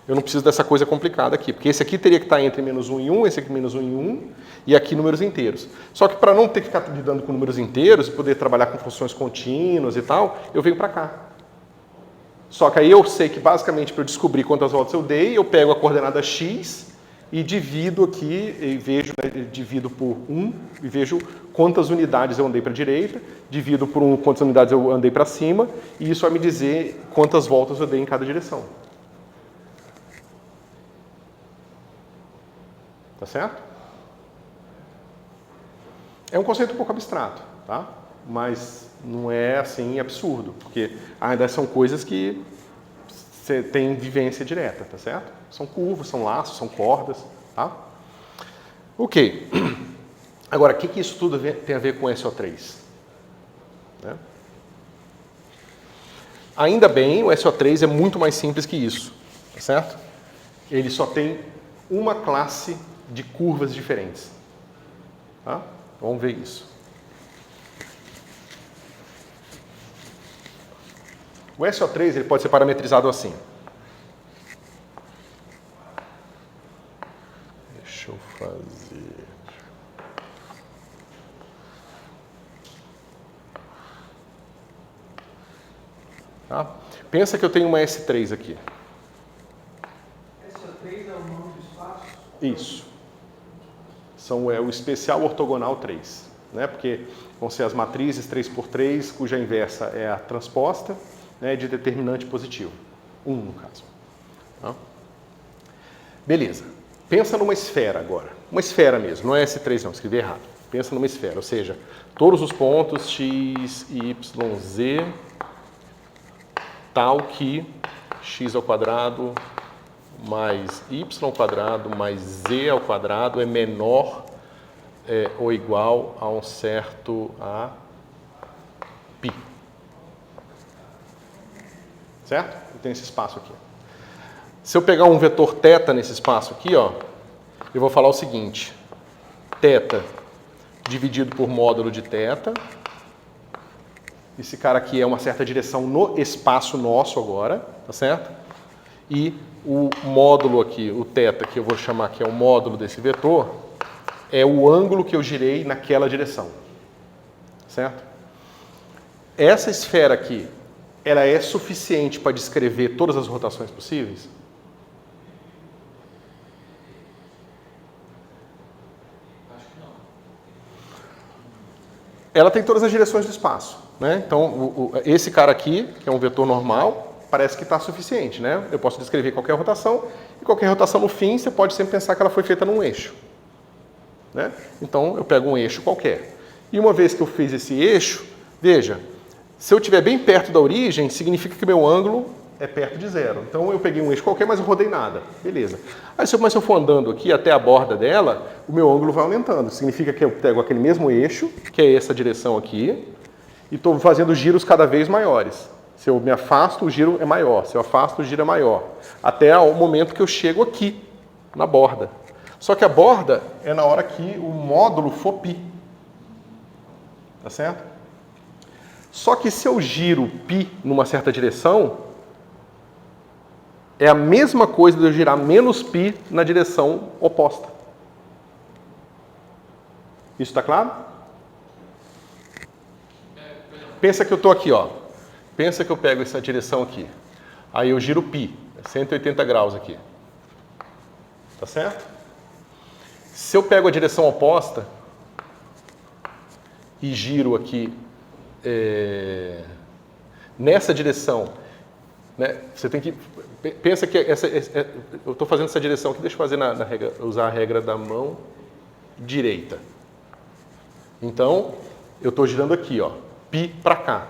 eu não preciso dessa coisa complicada aqui, porque esse aqui teria que estar entre menos 1 e 1, esse aqui menos 1 e 1, e aqui números inteiros. Só que para não ter que ficar lidando com números inteiros e poder trabalhar com funções contínuas e tal, eu venho para cá. Só que aí eu sei que basicamente para eu descobrir quantas voltas eu dei, eu pego a coordenada x e divido aqui, e vejo, divido por 1 e vejo quantas unidades eu andei para a direita, divido por quantas unidades eu andei para cima, e isso vai me dizer quantas voltas eu dei em cada direção. Tá certo? É um conceito um pouco abstrato, tá? Mas não é assim absurdo, porque ainda são coisas que você tem vivência direta, tá certo? São curvas, são laços, são cordas, tá? Ok. Agora, o que isso tudo tem a ver com SO3? Né? Ainda bem, o SO3 é muito mais simples que isso, tá certo? Ele só tem uma classe de curvas diferentes. Tá? Vamos ver isso. O SO3 ele pode ser parametrizado assim. Deixa eu fazer... Tá? Pensa que eu tenho uma S3 aqui.
SO3 é o nome do espaço?
Isso. É o especial ortogonal 3. Né? Porque vão ser as matrizes 3x3, cuja inversa é a transposta, né, de determinante positivo. 1, no caso. Tá? Beleza. Pensa numa esfera agora. Uma esfera mesmo, não é S3 não, escrevi errado. Pensa numa esfera, ou seja, todos os pontos x, y, z, tal que x ao quadrado mais y ao quadrado mais z ao quadrado é menor ou igual a um certo a π. Certo? Eu tenho esse espaço aqui. Se eu pegar um vetor θ nesse espaço aqui, ó, eu vou falar o seguinte: θ dividido por módulo de θ. Esse cara aqui é uma certa direção no espaço nosso agora, tá certo? E o módulo aqui, o θ, que eu vou chamar que é o módulo desse vetor, é o ângulo que eu girei naquela direção. Certo? Essa esfera aqui, ela é suficiente para descrever todas as rotações possíveis?
Acho que não.
Ela tem todas as direções do espaço. Né? Então, esse cara aqui, que é um vetor normal, parece que está suficiente. Né? Eu posso descrever qualquer rotação, e qualquer rotação no fim, você pode sempre pensar que ela foi feita num eixo. Né? Então, eu pego um eixo qualquer. E uma vez que eu fiz esse eixo, veja, se eu estiver bem perto da origem, significa que meu ângulo é perto de zero. Então eu peguei um eixo qualquer, mas eu rodei nada. Beleza. Aí se eu for andando aqui até a borda dela, o meu ângulo vai aumentando. Significa que eu pego aquele mesmo eixo, que é essa direção aqui, e estou fazendo giros cada vez maiores. Se eu me afasto, o giro é maior. Se eu afasto, o giro é maior. Até o momento que eu chego aqui, na borda. Só que a borda é na hora que o módulo for π. Tá certo? Só que se eu giro π numa certa direção, é a mesma coisa de eu girar menos π na direção oposta. Isso está claro? Pensa que eu estou aqui, ó. Pensa que eu pego essa direção aqui. Aí eu giro π, 180 graus aqui. Tá certo? Se eu pego a direção oposta e giro aqui nessa direção, né? Você tem que pensa que eu estou fazendo essa direção aqui. Deixa eu fazer usar a regra da mão direita. Então eu estou girando aqui, ó, π para cá.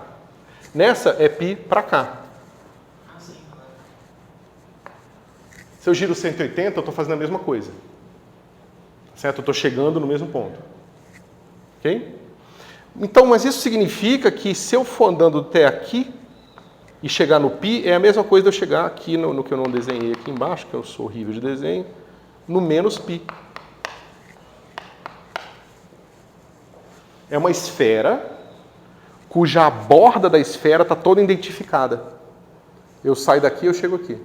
Nessa é π para cá. Se eu giro 180, eu estou fazendo a mesma coisa. Certo? Eu estou chegando no mesmo ponto. Ok? Então, mas isso significa que se eu for andando até aqui e chegar no π, é a mesma coisa de eu chegar aqui no que eu não desenhei aqui embaixo, que eu sou horrível de desenho, no menos π. É uma esfera cuja borda da esfera está toda identificada. Eu saio daqui e eu chego aqui.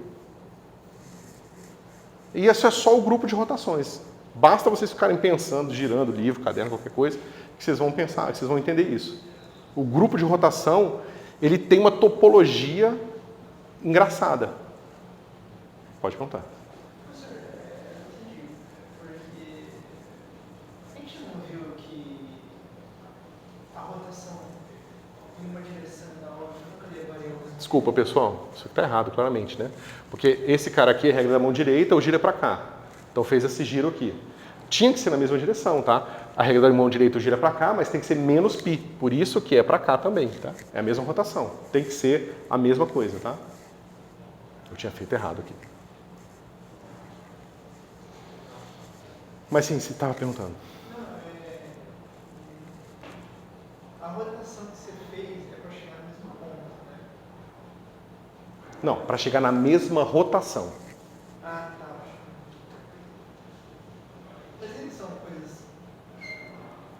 E isso é só o grupo de rotações. Basta vocês ficarem pensando, girando livro, caderno, qualquer coisa, que vocês vão pensar, que vocês vão entender isso. O grupo de rotação, ele tem uma topologia engraçada. Pode contar.
Professor, entendi. Porque a gente não viu que a rotação em uma direção e na outra nunca levaria ao mesmo.
Desculpa, pessoal, isso está errado, claramente, né? Porque esse cara aqui é a regra da mão direita, o giro é para cá. Então fez esse giro aqui. Tinha que ser na mesma direção, tá? A regra da mão direita gira para cá, mas tem que ser menos π. Por isso que é para cá também, tá? É a mesma rotação. Tem que ser a mesma coisa, tá? Eu tinha feito errado aqui. Mas sim, você estava perguntando.
Não, a rotação que você fez é para chegar no mesmo ponto, né?
Não, para chegar na mesma rotação.
Ah, tá. Mas eles são coisas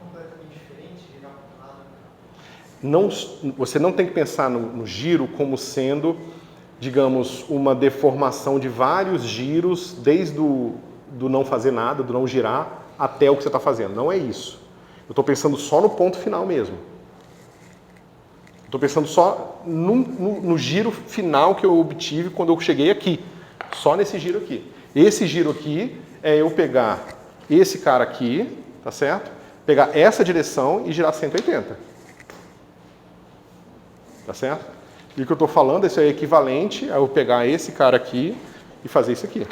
completamente diferentes, girar para um lado.
Você não tem que pensar no giro como sendo, digamos, uma deformação de vários giros, desde do não fazer nada, do não girar, até o que você está fazendo. Não é isso. Eu estou pensando só no ponto final mesmo. Estou pensando só no giro final que eu obtive quando eu cheguei aqui. Só nesse giro aqui. Esse giro aqui é eu pegar esse cara aqui, tá certo? Pegar essa direção e girar 180. Tá certo? E o que eu estou falando, isso é equivalente a eu pegar esse cara aqui e fazer isso aqui.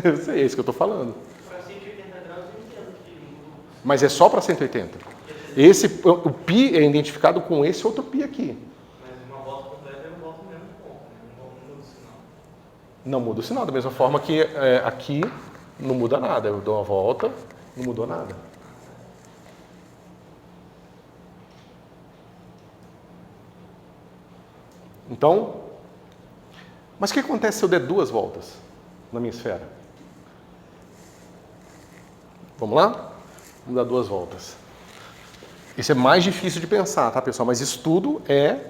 Eu sei, é isso que eu estou falando.
Para 180 graus eu entendo que muda.
Mas é só para 180. O π é identificado com esse outro π aqui.
Mas uma volta completa eu volto no mesmo ponto, né? Não muda o sinal.
Não muda o sinal, da mesma forma que aqui não muda nada. Eu dou uma volta, não mudou nada. Então, mas o que acontece se eu der 2 voltas na minha esfera? Vamos lá? Vamos dar 2 voltas. Isso é mais difícil de pensar, tá, pessoal? Mas isso tudo é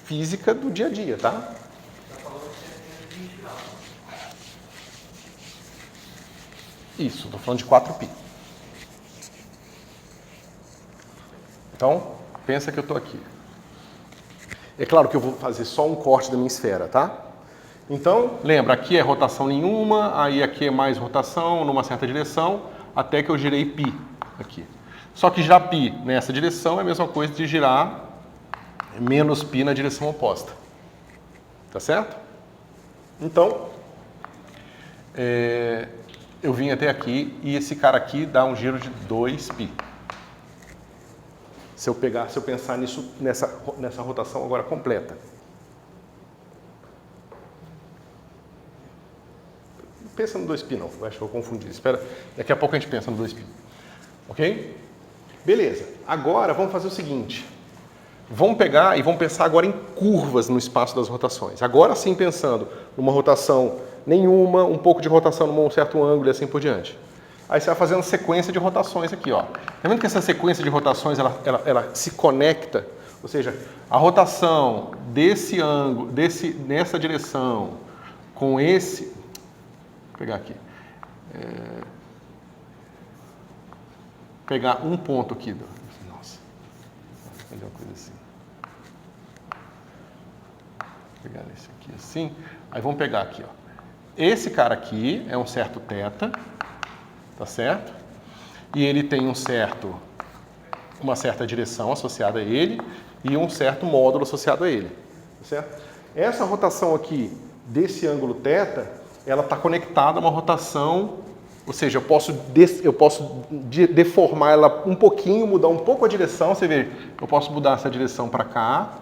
física do dia a dia, tá? Isso, estou falando de 4π. Então, pensa que eu estou aqui. É claro que eu vou fazer só um corte da minha esfera, tá? Então, lembra, aqui é rotação nenhuma, aí aqui é mais rotação numa certa direção, até que eu girei π aqui. Só que girar π nessa direção é a mesma coisa de girar menos π na direção oposta. Tá certo? Então, eu vim até aqui e esse cara aqui dá um giro de 2π. Se eu pensar nisso, nessa rotação agora completa. Pensa no 2π não, eu acho que eu confundi. Espera, daqui a pouco a gente pensa no 2π. Ok? Beleza. Agora vamos fazer o seguinte. Vamos pegar e vamos pensar agora em curvas no espaço das rotações. Agora sim pensando numa rotação nenhuma, um pouco de rotação num certo ângulo e assim por diante. Aí você vai fazendo sequência de rotações aqui, ó. Tá vendo que essa sequência de rotações, ela se conecta? Ou seja, a rotação desse ângulo, nessa direção, com esse... Vou pegar aqui. Pegar um ponto aqui. Nossa. Vou fazer uma coisa assim. Vou pegar esse aqui assim. Aí vamos pegar aqui, ó. Esse cara aqui é um certo θ. Tá certo? E ele tem uma certa direção associada a ele e um certo módulo associado a ele. Tá certo? Essa rotação aqui desse ângulo θ, ela está conectada a uma rotação, ou seja, eu posso deformar ela um pouquinho, mudar um pouco a direção. Você vê, eu posso mudar essa direção para cá.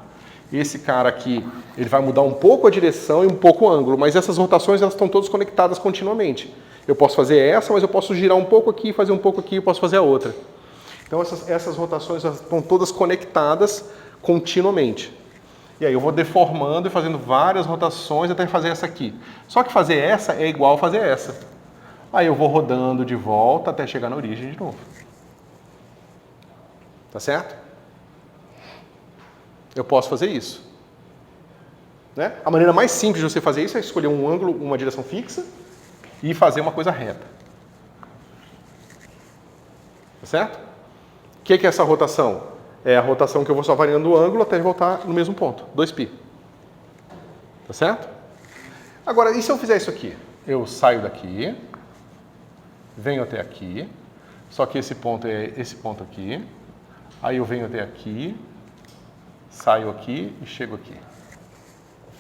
Esse cara aqui, ele vai mudar um pouco a direção e um pouco o ângulo, mas essas rotações elas estão todas conectadas continuamente. Eu posso fazer essa, mas eu posso girar um pouco aqui, fazer um pouco aqui e posso fazer a outra. Então essas rotações elas estão todas conectadas continuamente. E aí eu vou deformando e fazendo várias rotações até fazer essa aqui. Só que fazer essa é igual a fazer essa. Aí eu vou rodando de volta até chegar na origem de novo. Tá certo? Eu posso fazer isso. Né? A maneira mais simples de você fazer isso é escolher um ângulo, uma direção fixa e fazer uma coisa reta. Tá certo? O que é essa rotação? É a rotação que eu vou só variando o ângulo até voltar no mesmo ponto, 2π. Tá certo? Agora, e se eu fizer isso aqui? Eu saio daqui, venho até aqui, só que esse ponto é esse ponto aqui, aí eu venho até aqui, saio aqui e chego aqui.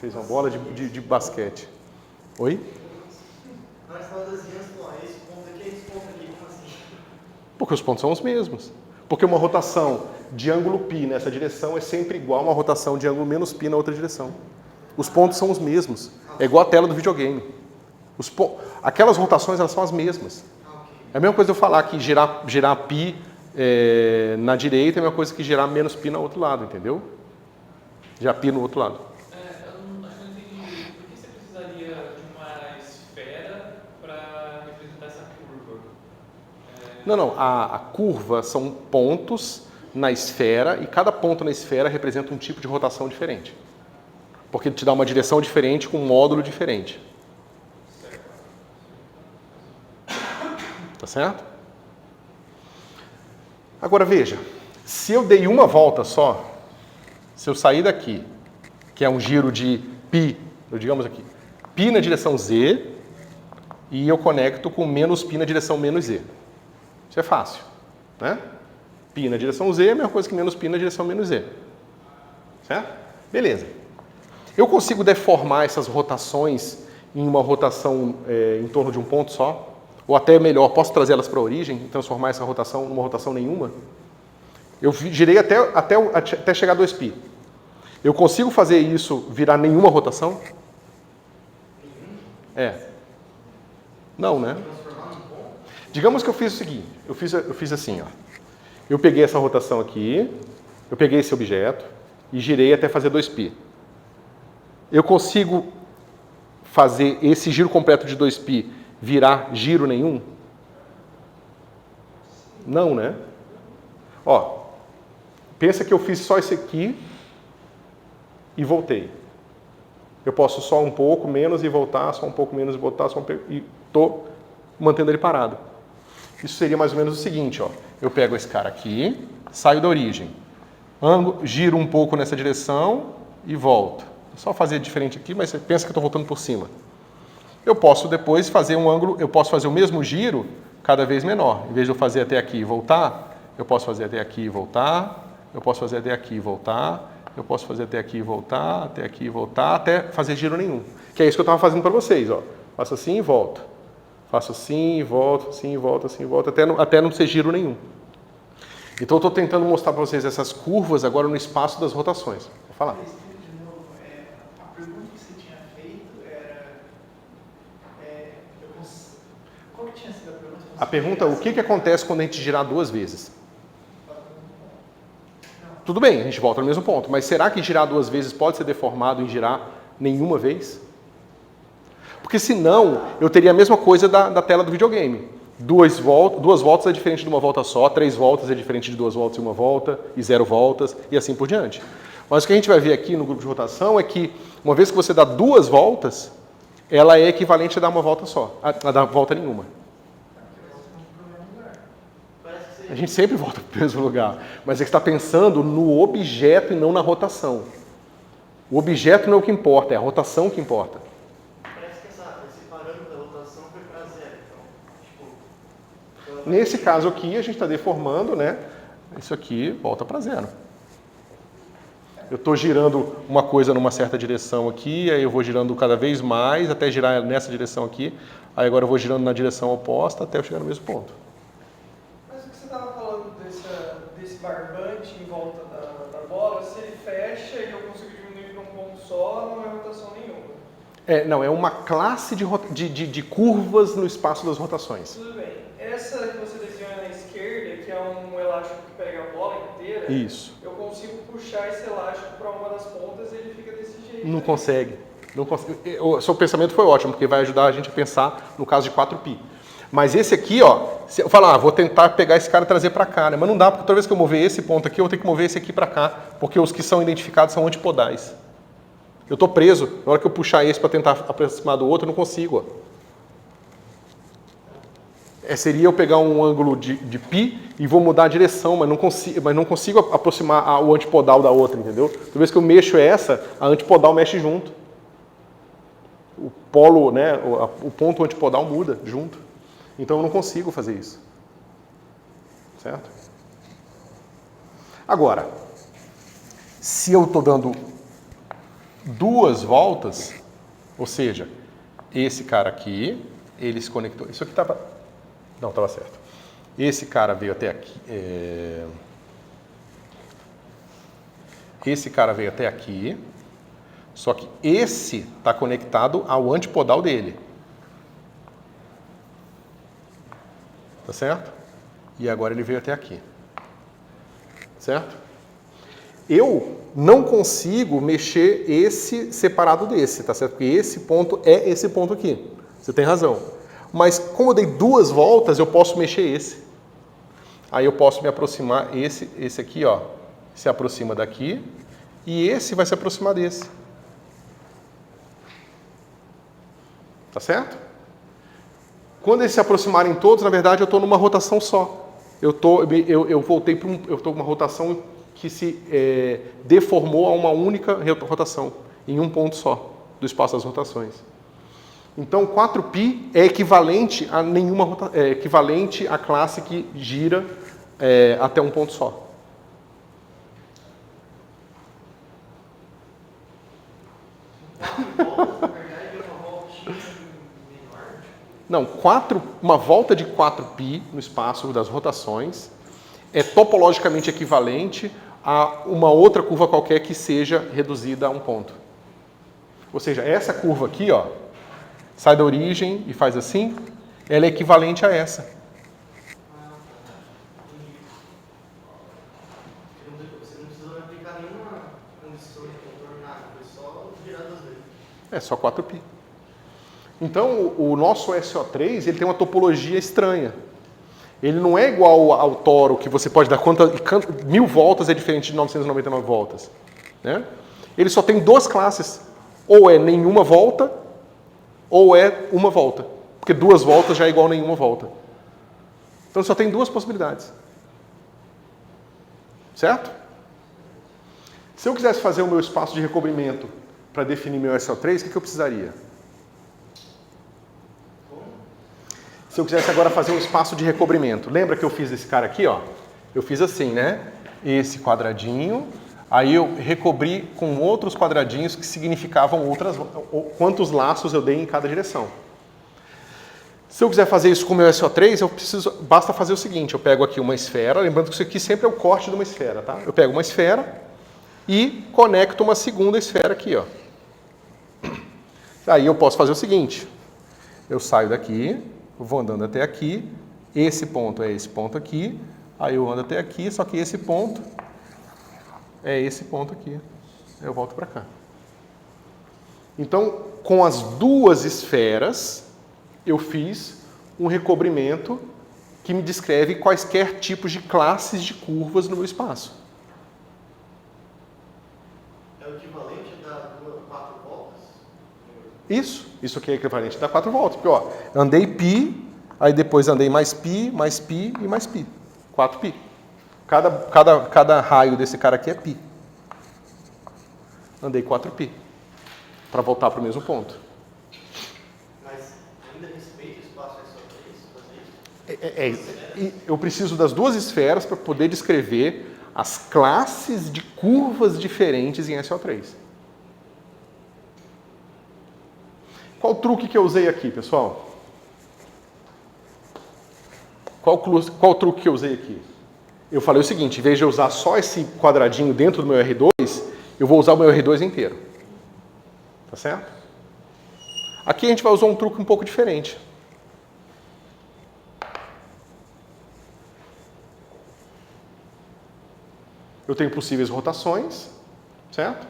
Fez uma bola de basquete. Oi?
Nós estamos desenhando esse ponto aqui, esse ponto aqui, como assim?
Porque os pontos são os mesmos. Porque uma rotação de ângulo π nessa direção é sempre igual a uma rotação de ângulo menos π na outra direção. Os pontos são os mesmos. É igual a tela do videogame. Aquelas rotações elas são as mesmas. É a mesma coisa eu falar que girar π na direita é a mesma coisa que girar menos π no outro lado, entendeu? Girar π no outro lado.
Eu acho que não entendi. Por que você precisaria de uma esfera para representar essa curva?
Não. A curva são pontos na esfera e cada ponto na esfera representa um tipo de rotação diferente. Porque ele te dá uma direção diferente com um módulo diferente. Tá certo? Agora veja, se eu dei uma volta só, se eu sair daqui, que é um giro de π, digamos aqui, π na direção z, e eu conecto com menos π na direção menos z. Isso é fácil, né? Π na direção z é a mesma coisa que menos π na direção menos z. Certo? Beleza. Eu consigo deformar essas rotações em uma rotação em torno de um ponto só? Ou até melhor, posso trazer elas para a origem e transformar essa rotação numa rotação nenhuma? Eu girei até chegar a 2π. Eu consigo fazer isso virar nenhuma rotação? Não, né? Digamos que eu fiz o seguinte, eu fiz assim, ó. Eu peguei essa rotação aqui, eu peguei esse objeto e girei até fazer 2π. Eu consigo fazer esse giro completo de 2π virar giro nenhum? Não, né? Ó, pensa que eu fiz só esse aqui e voltei. Eu posso só um pouco menos e voltar, só um pouco menos e voltar, e estou mantendo ele parado. Isso seria mais ou menos o seguinte, ó. Eu pego esse cara aqui, saio da origem, giro um pouco nessa direção e volto. É só fazer diferente aqui, mas você pensa que eu estou voltando por cima. Eu posso depois fazer um ângulo, eu posso fazer o mesmo giro cada vez menor. Em vez de eu fazer até aqui e voltar, eu posso fazer até aqui e voltar, eu posso fazer até aqui e voltar, eu posso fazer até aqui e voltar, até aqui e voltar, até fazer giro nenhum. Que é isso que eu estava fazendo para vocês, ó. Faço assim e volto. Faço assim e volto, assim e volto, assim e volto, até não ser giro nenhum. Então eu estou tentando mostrar para vocês essas curvas agora no espaço das rotações. Vou falar.
De novo, a pergunta que você tinha feito era... qual que tinha sido a pergunta?
A pergunta é o que acontece quando a gente girar 2 vezes? Tudo bem, a gente volta no mesmo ponto, mas será que girar 2 vezes pode ser deformado em girar nenhuma vez? Porque senão, eu teria a mesma coisa da tela do videogame. 2 voltas é diferente de uma volta só, 3 voltas é diferente de 2 voltas e 1 volta, e 0 voltas, e assim por diante. Mas o que a gente vai ver aqui no grupo de rotação é que, uma vez que você dá 2 voltas, ela é equivalente a dar uma volta só, a dar volta nenhuma. A gente sempre volta para o mesmo lugar, mas é que está pensando no objeto e não na rotação. O objeto não é o que importa, é a rotação que importa.
Parece que esse parâmetro da rotação foi para 0. Então,
Nesse caso aqui, a gente está deformando, né? Isso aqui volta para 0. Eu estou girando uma coisa numa certa direção aqui, aí eu vou girando cada vez mais até girar nessa direção aqui. Aí agora eu vou girando na direção oposta até eu chegar no mesmo ponto.
Mas o que você estava falando desse barbante em volta da bola, se ele fecha e eu consigo diminuir para um ponto só, não é rotação nenhuma.
Não, é uma classe de curvas no espaço das rotações.
Tudo bem. Essa que você desenhou na esquerda, que é um elástico que pega a bola inteira,
Isso.
eu consigo puxar esse elástico para uma das pontas e ele fica desse jeito.
Não consegue. Não consegue. O seu pensamento foi ótimo, porque vai ajudar a gente a pensar no caso de 4π. Mas esse aqui, ó, se eu falar, vou tentar pegar esse cara e trazer para cá, né? Mas não dá, porque toda vez que eu mover esse ponto aqui, eu vou ter que mover esse aqui para cá, porque os que são identificados são antipodais. Eu estou preso. Na hora que eu puxar esse para tentar aproximar do outro, eu não consigo. Seria eu pegar um ângulo de π e vou mudar a direção, mas não consigo aproximar o antipodal da outra, entendeu? Toda vez que eu mexo essa, a antipodal mexe junto. O polo, né, o ponto antipodal muda junto. Então eu não consigo fazer isso. Certo? Agora, se eu estou dando 2 voltas, ou seja, esse cara aqui, ele se conectou. Isso aqui estava... Não, estava certo. Esse cara veio até aqui. Esse cara veio até aqui. Só que esse está conectado ao antipodal dele. Tá certo? E agora ele veio até aqui. Certo? Eu não consigo mexer esse separado desse, tá certo? Porque esse ponto é esse ponto aqui. Você tem razão. Mas como eu dei 2 voltas, eu posso mexer esse. Aí eu posso me aproximar, esse aqui, ó, se aproxima daqui, e esse vai se aproximar desse. Tá certo? Quando eles se aproximarem todos, na verdade, eu estou numa rotação só. Eu voltei para eu estou com uma rotação que se deformou a uma única rotação, em um ponto só, do espaço das rotações. Então, 4π é equivalente a equivalente à classe que gira até um ponto só. Não, uma volta de 4π no espaço das rotações é topologicamente equivalente a uma outra curva qualquer que seja reduzida a um ponto. Ou seja, essa curva aqui, ó, sai da origem e faz assim, ela é equivalente a essa.
Você não precisou aplicar nenhuma condição de contornar, foi só girar 2 vezes.
É só 4π. Então, o nosso SO3 ele tem uma topologia estranha. Ele não é igual ao toro, que você pode dar 1000 voltas é diferente de 999 voltas. Né? Ele só tem 2 classes. Ou é nenhuma volta, ou é uma volta. Porque 2 voltas já é igual a nenhuma volta. Então só tem 2 possibilidades. Certo? Se eu quisesse fazer o meu espaço de recobrimento para definir meu SO3, o que eu precisaria? Se eu quisesse agora fazer um espaço de recobrimento, lembra que eu fiz esse cara aqui, ó? Eu fiz assim, né? Esse quadradinho, aí eu recobri com outros quadradinhos que significavam quantos laços eu dei em cada direção. Se eu quiser fazer isso com o meu SO3, basta fazer o seguinte, eu pego aqui uma esfera, lembrando que isso aqui sempre é o corte de uma esfera, tá? Eu pego uma esfera e conecto uma segunda esfera aqui, ó. Aí eu posso fazer o seguinte, eu saio daqui, vou andando até aqui, esse ponto é esse ponto aqui, aí eu ando até aqui, só que esse ponto é esse ponto aqui. Eu volto para cá. Então, com as duas esferas, eu fiz um recobrimento que me descreve quaisquer tipos de classes de curvas no meu espaço.
É o equivalente a dar 4 voltas?
Isso aqui é equivalente a dar 4 voltas. Porque, ó, andei π, aí depois andei mais π, mais π e mais π. 4π. Cada raio desse cara aqui é π. Andei 4π. Para voltar para o mesmo ponto.
Mas ainda respeita o espaço SO3 fazer isso?
Eu preciso das duas esferas para poder descrever as classes de curvas diferentes em SO3. Qual truque que eu usei aqui, pessoal? Qual truque que eu usei aqui? Eu falei o seguinte, em vez de eu usar só esse quadradinho dentro do meu R2, eu vou usar o meu R2 inteiro. Tá certo? Aqui a gente vai usar um truque um pouco diferente. Eu tenho possíveis rotações, certo?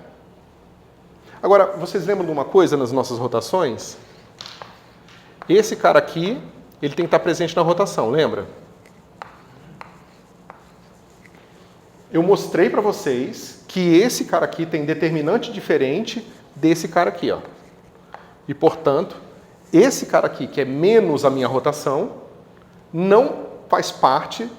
Agora, vocês lembram de uma coisa nas nossas rotações? Esse cara aqui, ele tem que estar presente na rotação, lembra? Eu mostrei para vocês que esse cara aqui tem determinante diferente desse cara aqui, ó. E, portanto, esse cara aqui, que é menos a minha rotação, não faz parte,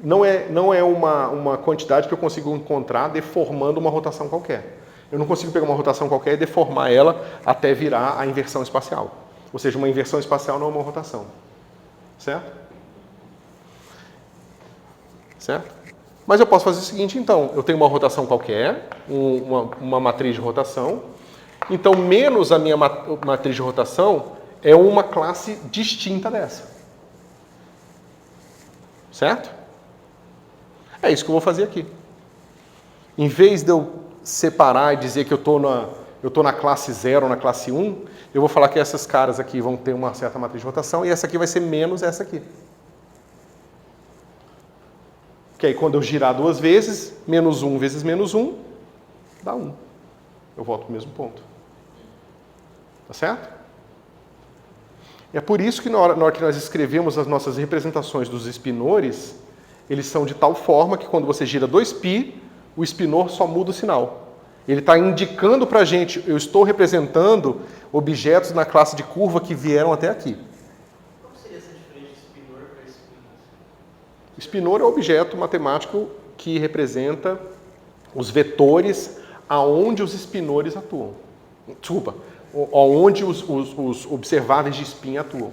não é uma quantidade que eu consigo encontrar deformando uma rotação qualquer. Eu não consigo pegar uma rotação qualquer e deformar ela até virar a inversão espacial. Ou seja, uma inversão espacial não é uma rotação. Certo? Certo? Mas eu posso fazer o seguinte, então. Eu tenho uma rotação qualquer, uma matriz de rotação. Então, menos a minha matriz de rotação é uma classe distinta dessa. Certo? É isso que eu vou fazer aqui. Em vez de eu separar e dizer que eu estou na classe 0 ou na classe 1, eu vou falar que essas caras aqui vão ter uma certa matriz de rotação e essa aqui vai ser menos essa aqui. Que aí quando eu girar duas vezes, menos 1 vezes menos 1, dá 1. Eu volto para o mesmo ponto. Tá certo? E é por isso que na hora que nós escrevemos as nossas representações dos espinores, eles são de tal forma que quando você gira 2π, o espinor só muda o sinal. Ele está indicando para a gente, eu estou representando objetos na classe de curva que vieram até aqui.
Qual seria essa diferença de espinor para espinor?
Espinor é o objeto matemático que representa os vetores aonde os espinores atuam. Desculpa, aonde os observáveis de spin atuam.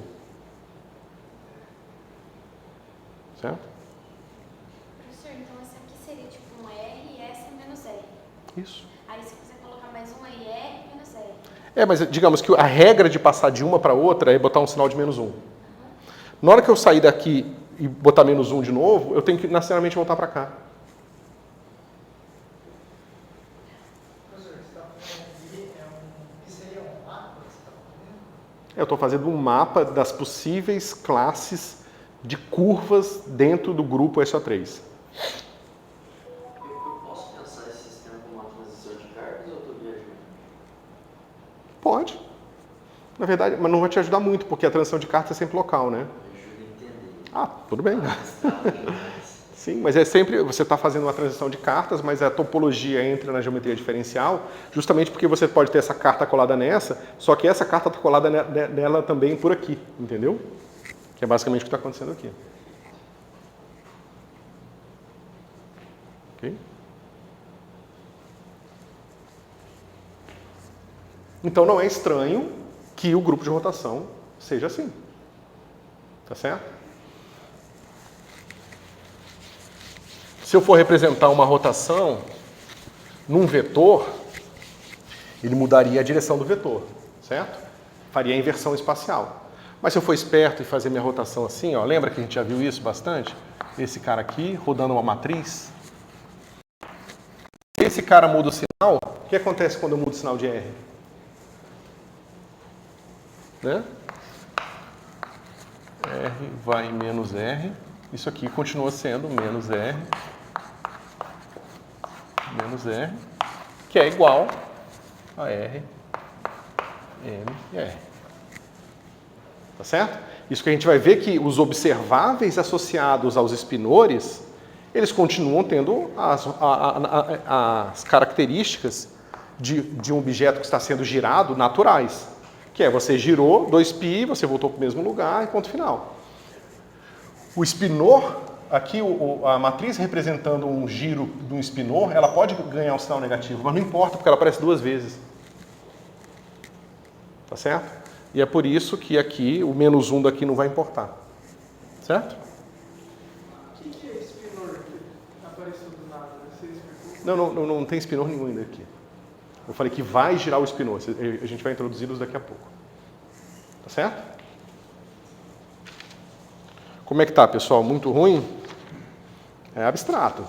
Certo?
Professor, então essa aqui seria tipo um R e essa é menos R.
Isso.
Aí se você colocar mais um aí, R menos R.
É, mas digamos que a regra de passar de uma para outra é botar um sinal de menos 1. Na hora que eu sair daqui e botar menos 1 de novo, eu tenho que necessariamente voltar para cá.
Professor, você está falando aqui, que seria um mapa que você está fazendo?
Eu estou fazendo um mapa das possíveis classes de curvas dentro do grupo SO3.
Eu posso pensar esse sistema como uma transição de cargas ou eu estou viajando?
Pode. Na verdade, mas não vai te ajudar muito, porque a transição de cartas é sempre local, né?
Me ajuda a entender.
Ah, tudo bem.
Tá demais.
Sim, mas é sempre, você está fazendo uma transição de cartas, mas a topologia entra na geometria diferencial, justamente porque você pode ter essa carta colada nessa, só que essa carta está colada nela também por aqui, entendeu? Que é basicamente o que está acontecendo aqui. Ok? Então não é estranho que o grupo de rotação seja assim. Tá certo? Se eu for representar uma rotação num vetor, ele mudaria a direção do vetor, certo? Faria a inversão espacial. Mas se eu for esperto e fazer minha rotação assim, ó, lembra que a gente já viu isso bastante? Esse cara aqui, rodando uma matriz. Esse cara muda o sinal. O que acontece quando eu mudo o sinal de R? Né? R vai em menos R. Isso aqui continua sendo menos R, que é igual a R, M e R. Tá certo? Isso que a gente vai ver que os observáveis associados aos espinores, eles continuam tendo as características de um objeto que está sendo girado naturais. Que é, você girou 2π, você voltou para o mesmo lugar e ponto final. O espinor, aqui a matriz representando um giro de um espinor, ela pode ganhar um sinal negativo, mas não importa, porque ela aparece 2 vezes. Tá certo? E é por isso que aqui, o menos 1 daqui não vai importar. Certo?
O que é espinor que apareceu do nada? Você explicou?
Não tem espinor nenhum ainda aqui. Eu falei que vai girar o espinor. A gente vai introduzi-los daqui a pouco. Tá certo? Como é que tá, pessoal? Muito ruim? É abstrato.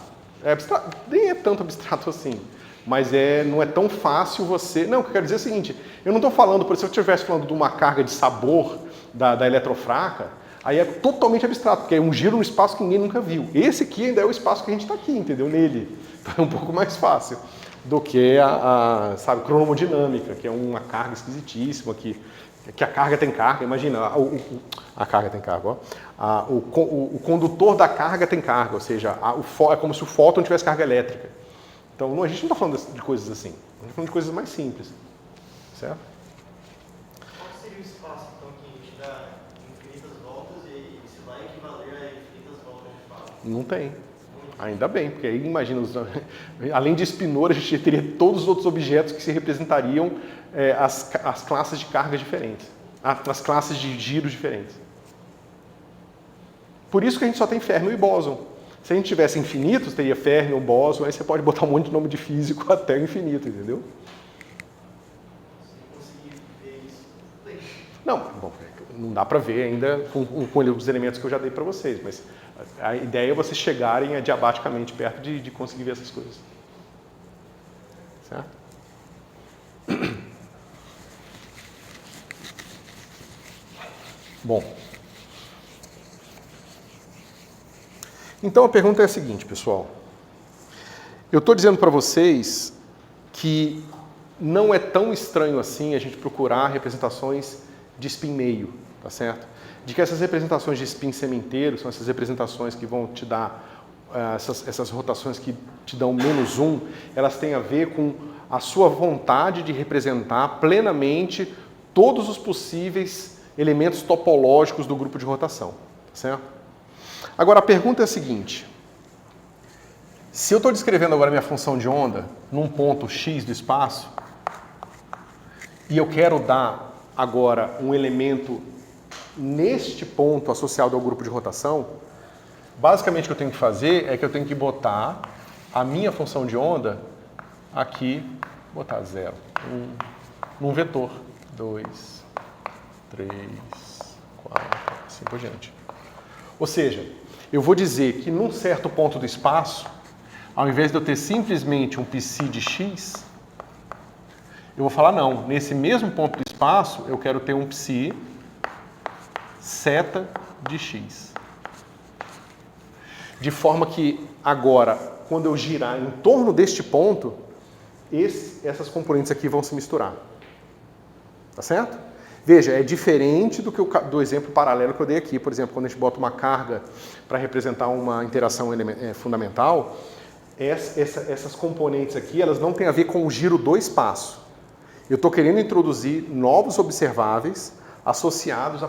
Nem é tanto abstrato assim. Mas não é tão fácil você... Não, o que eu quero dizer é o seguinte. Eu não estou falando, por exemplo, se eu estivesse falando de uma carga de sabor da eletrofraca, aí é totalmente abstrato, porque é um giro no espaço que ninguém nunca viu. Esse aqui ainda é o espaço que a gente está aqui, entendeu? Nele. Então é um pouco mais fácil do que sabe, cronomodinâmica, que é uma carga esquisitíssima, que a carga tem carga. Imagina, a carga tem carga, ó. O condutor da carga tem carga, ou seja, é como se o fóton tivesse carga elétrica. Então, a gente não está falando de coisas assim, a gente está falando de coisas mais simples, certo?
Qual seria o espaço, então, que a gente dá infinitas voltas e isso vai equivaler a infinitas voltas de fato?
Não tem. Ainda bem, porque aí, imagina, além de espinor, a gente teria todos os outros objetos que se representariam as classes de cargas diferentes, as classes de giros diferentes. Por isso que a gente só tem férmio e bóson. Se a gente tivesse infinitos, teria férmio, bóson, aí você pode botar um monte de nome de físico até o infinito, entendeu?
Se conseguir ver isso,
Não, bom, não dá para ver ainda com os elementos que eu já dei para vocês, mas a ideia é vocês chegarem adiabaticamente perto de conseguir ver essas coisas. Certo? Bom. Então a pergunta é a seguinte, pessoal. Eu estou dizendo para vocês que não é tão estranho assim a gente procurar representações de spin meio, tá certo? De que essas representações de spin sementeiro são essas representações que vão te dar, essas rotações que te dão menos 1, elas têm a ver com a sua vontade de representar plenamente todos os possíveis elementos topológicos do grupo de rotação, tá certo? Agora, a pergunta é a seguinte. Se eu estou descrevendo agora minha função de onda num ponto x do espaço e eu quero dar agora um elemento neste ponto associado ao grupo de rotação, basicamente o que eu tenho que fazer é que eu tenho que botar a minha função de onda aqui, botar 0, num vetor. 2, 3, 4, assim por diante. Ou seja, eu vou dizer que num certo ponto do espaço, ao invés de eu ter simplesmente um psi de x, eu vou falar, não, nesse mesmo ponto do espaço, eu quero ter um psi θ de x. De forma que, agora, quando eu girar em torno deste ponto, essas componentes aqui vão se misturar. Tá certo? Veja, é diferente do exemplo paralelo que eu dei aqui. Por exemplo, quando a gente bota uma carga para representar uma interação fundamental, essas componentes aqui, elas não têm a ver com o giro do espaço. Eu estou querendo introduzir novos observáveis associados a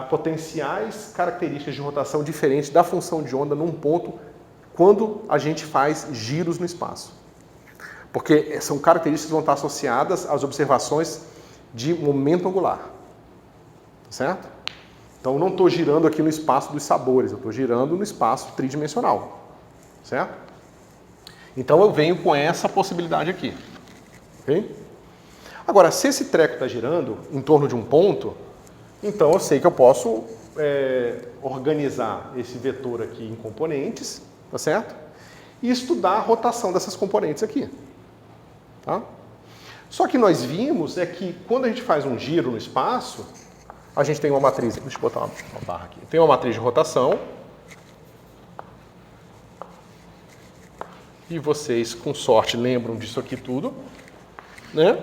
potenciais características de rotação diferentes da função de onda num ponto quando a gente faz giros no espaço. Porque são características que vão estar associadas às observações de momento angular. Certo? Então, eu não estou girando aqui no espaço dos sabores, eu estou girando no espaço tridimensional. Certo? Então, eu venho com essa possibilidade aqui. Ok? Agora, se esse treco está girando em torno de um ponto, Então eu sei que eu posso organizar esse vetor aqui em componentes, tá certo? E estudar a rotação dessas componentes aqui. Tá? Só que nós vimos que quando a gente faz um giro no espaço, a gente tem uma matriz, deixa eu botar uma barra aqui, tem uma matriz de rotação, e vocês, com sorte, lembram disso aqui tudo, né?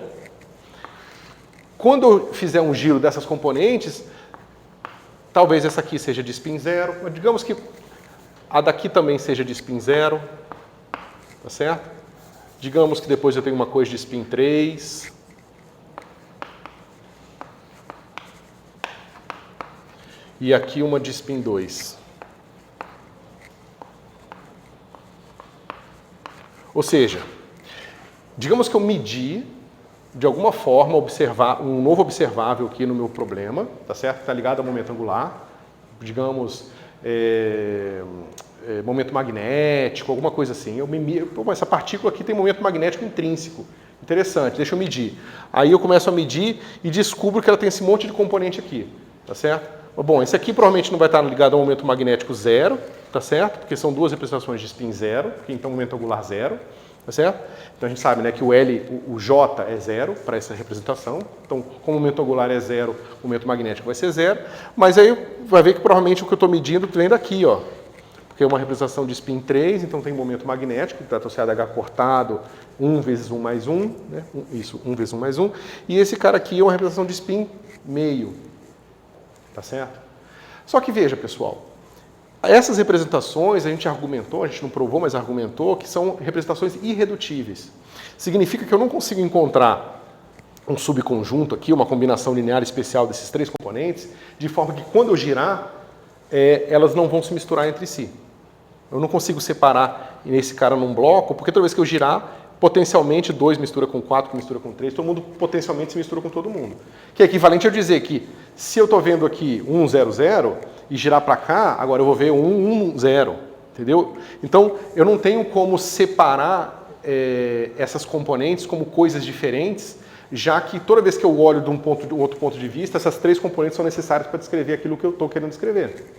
Quando eu fizer um giro dessas componentes, talvez essa aqui seja de spin 0, mas digamos que a daqui também seja de spin 0, tá certo? Digamos que depois eu tenho uma coisa de spin 3. E aqui uma de spin 2. Ou seja, digamos que eu medi, de alguma forma, observar um novo observável aqui no meu problema, tá certo? Está ligado ao momento angular, digamos, momento magnético, alguma coisa assim. Essa partícula aqui tem momento magnético intrínseco. Interessante, deixa eu medir. Aí eu começo a medir e descubro que ela tem esse monte de componente aqui, tá certo? Bom, esse aqui provavelmente não vai estar ligado ao momento magnético 0, tá certo? Porque são duas representações de spin 0, então momento angular 0, tá certo? Então a gente sabe, né, que o L, o J é 0 para essa representação. Então, como o momento angular é 0, o momento magnético vai ser 0. Mas aí vai ver que provavelmente o que eu estou medindo vem daqui, ó. Porque é uma representação de spin 3, então tem momento magnético, que está associado a H cortado, 1 vezes 1 mais 1, né? Isso, 1 vezes 1 mais 1. E esse cara aqui é uma representação de spin meio. Tá certo? Só que veja, pessoal, essas representações a gente argumentou, a gente não provou, mas argumentou que são representações irredutíveis. Significa que eu não consigo encontrar um subconjunto aqui, uma combinação linear especial desses três componentes, de forma que quando eu girar, elas não vão se misturar entre si. Eu não consigo separar esse cara num bloco, porque toda vez que eu girar, potencialmente 2 mistura com 4, que mistura com 3, todo mundo potencialmente se mistura com todo mundo. Que é equivalente a eu dizer que se eu estou vendo aqui 1, 0, 0 e girar para cá, agora eu vou ver 1, 1, 0. Entendeu? Então, eu não tenho como separar essas componentes como coisas diferentes, já que toda vez que eu olho de um outro ponto de vista, essas três componentes são necessárias para descrever aquilo que eu estou querendo descrever.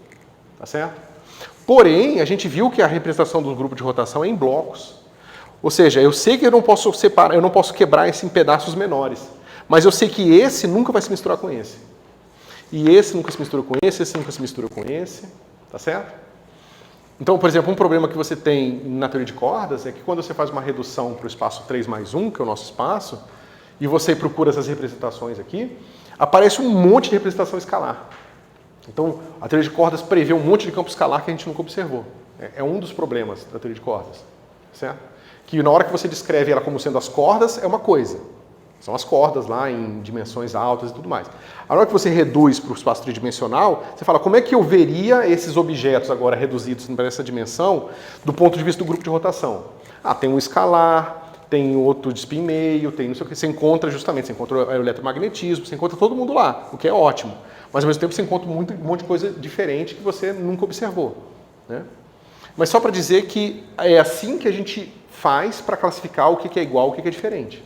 Tá certo? Porém, a gente viu que a representação do grupo de rotação é em blocos. Ou seja, eu sei que eu não posso separar, eu não posso quebrar isso em pedaços menores. Mas eu sei que esse nunca vai se misturar com esse. E esse nunca se mistura com esse nunca se mistura com esse. Tá certo? Então, por exemplo, um problema que você tem na teoria de cordas é que quando você faz uma redução para o espaço 3 mais 1, que é o nosso espaço, e você procura essas representações aqui, aparece um monte de representação escalar. Então, a teoria de cordas prevê um monte de campo escalar que a gente nunca observou. É um dos problemas da teoria de cordas. Certo? Que na hora que você descreve ela como sendo as cordas, é uma coisa. São as cordas lá em dimensões altas e tudo mais. A hora que você reduz para o espaço tridimensional, você fala, como é que eu veria esses objetos agora reduzidos para essa dimensão do ponto de vista do grupo de rotação? Ah, tem um escalar, tem outro de spin meio, tem não sei o que. Você encontra justamente, você encontra o eletromagnetismo, você encontra todo mundo lá, o que é ótimo. Mas ao mesmo tempo você encontra um monte de coisa diferente que você nunca observou. Né? Mas só para dizer que é assim que a gente faz para classificar o que é igual, o que é diferente.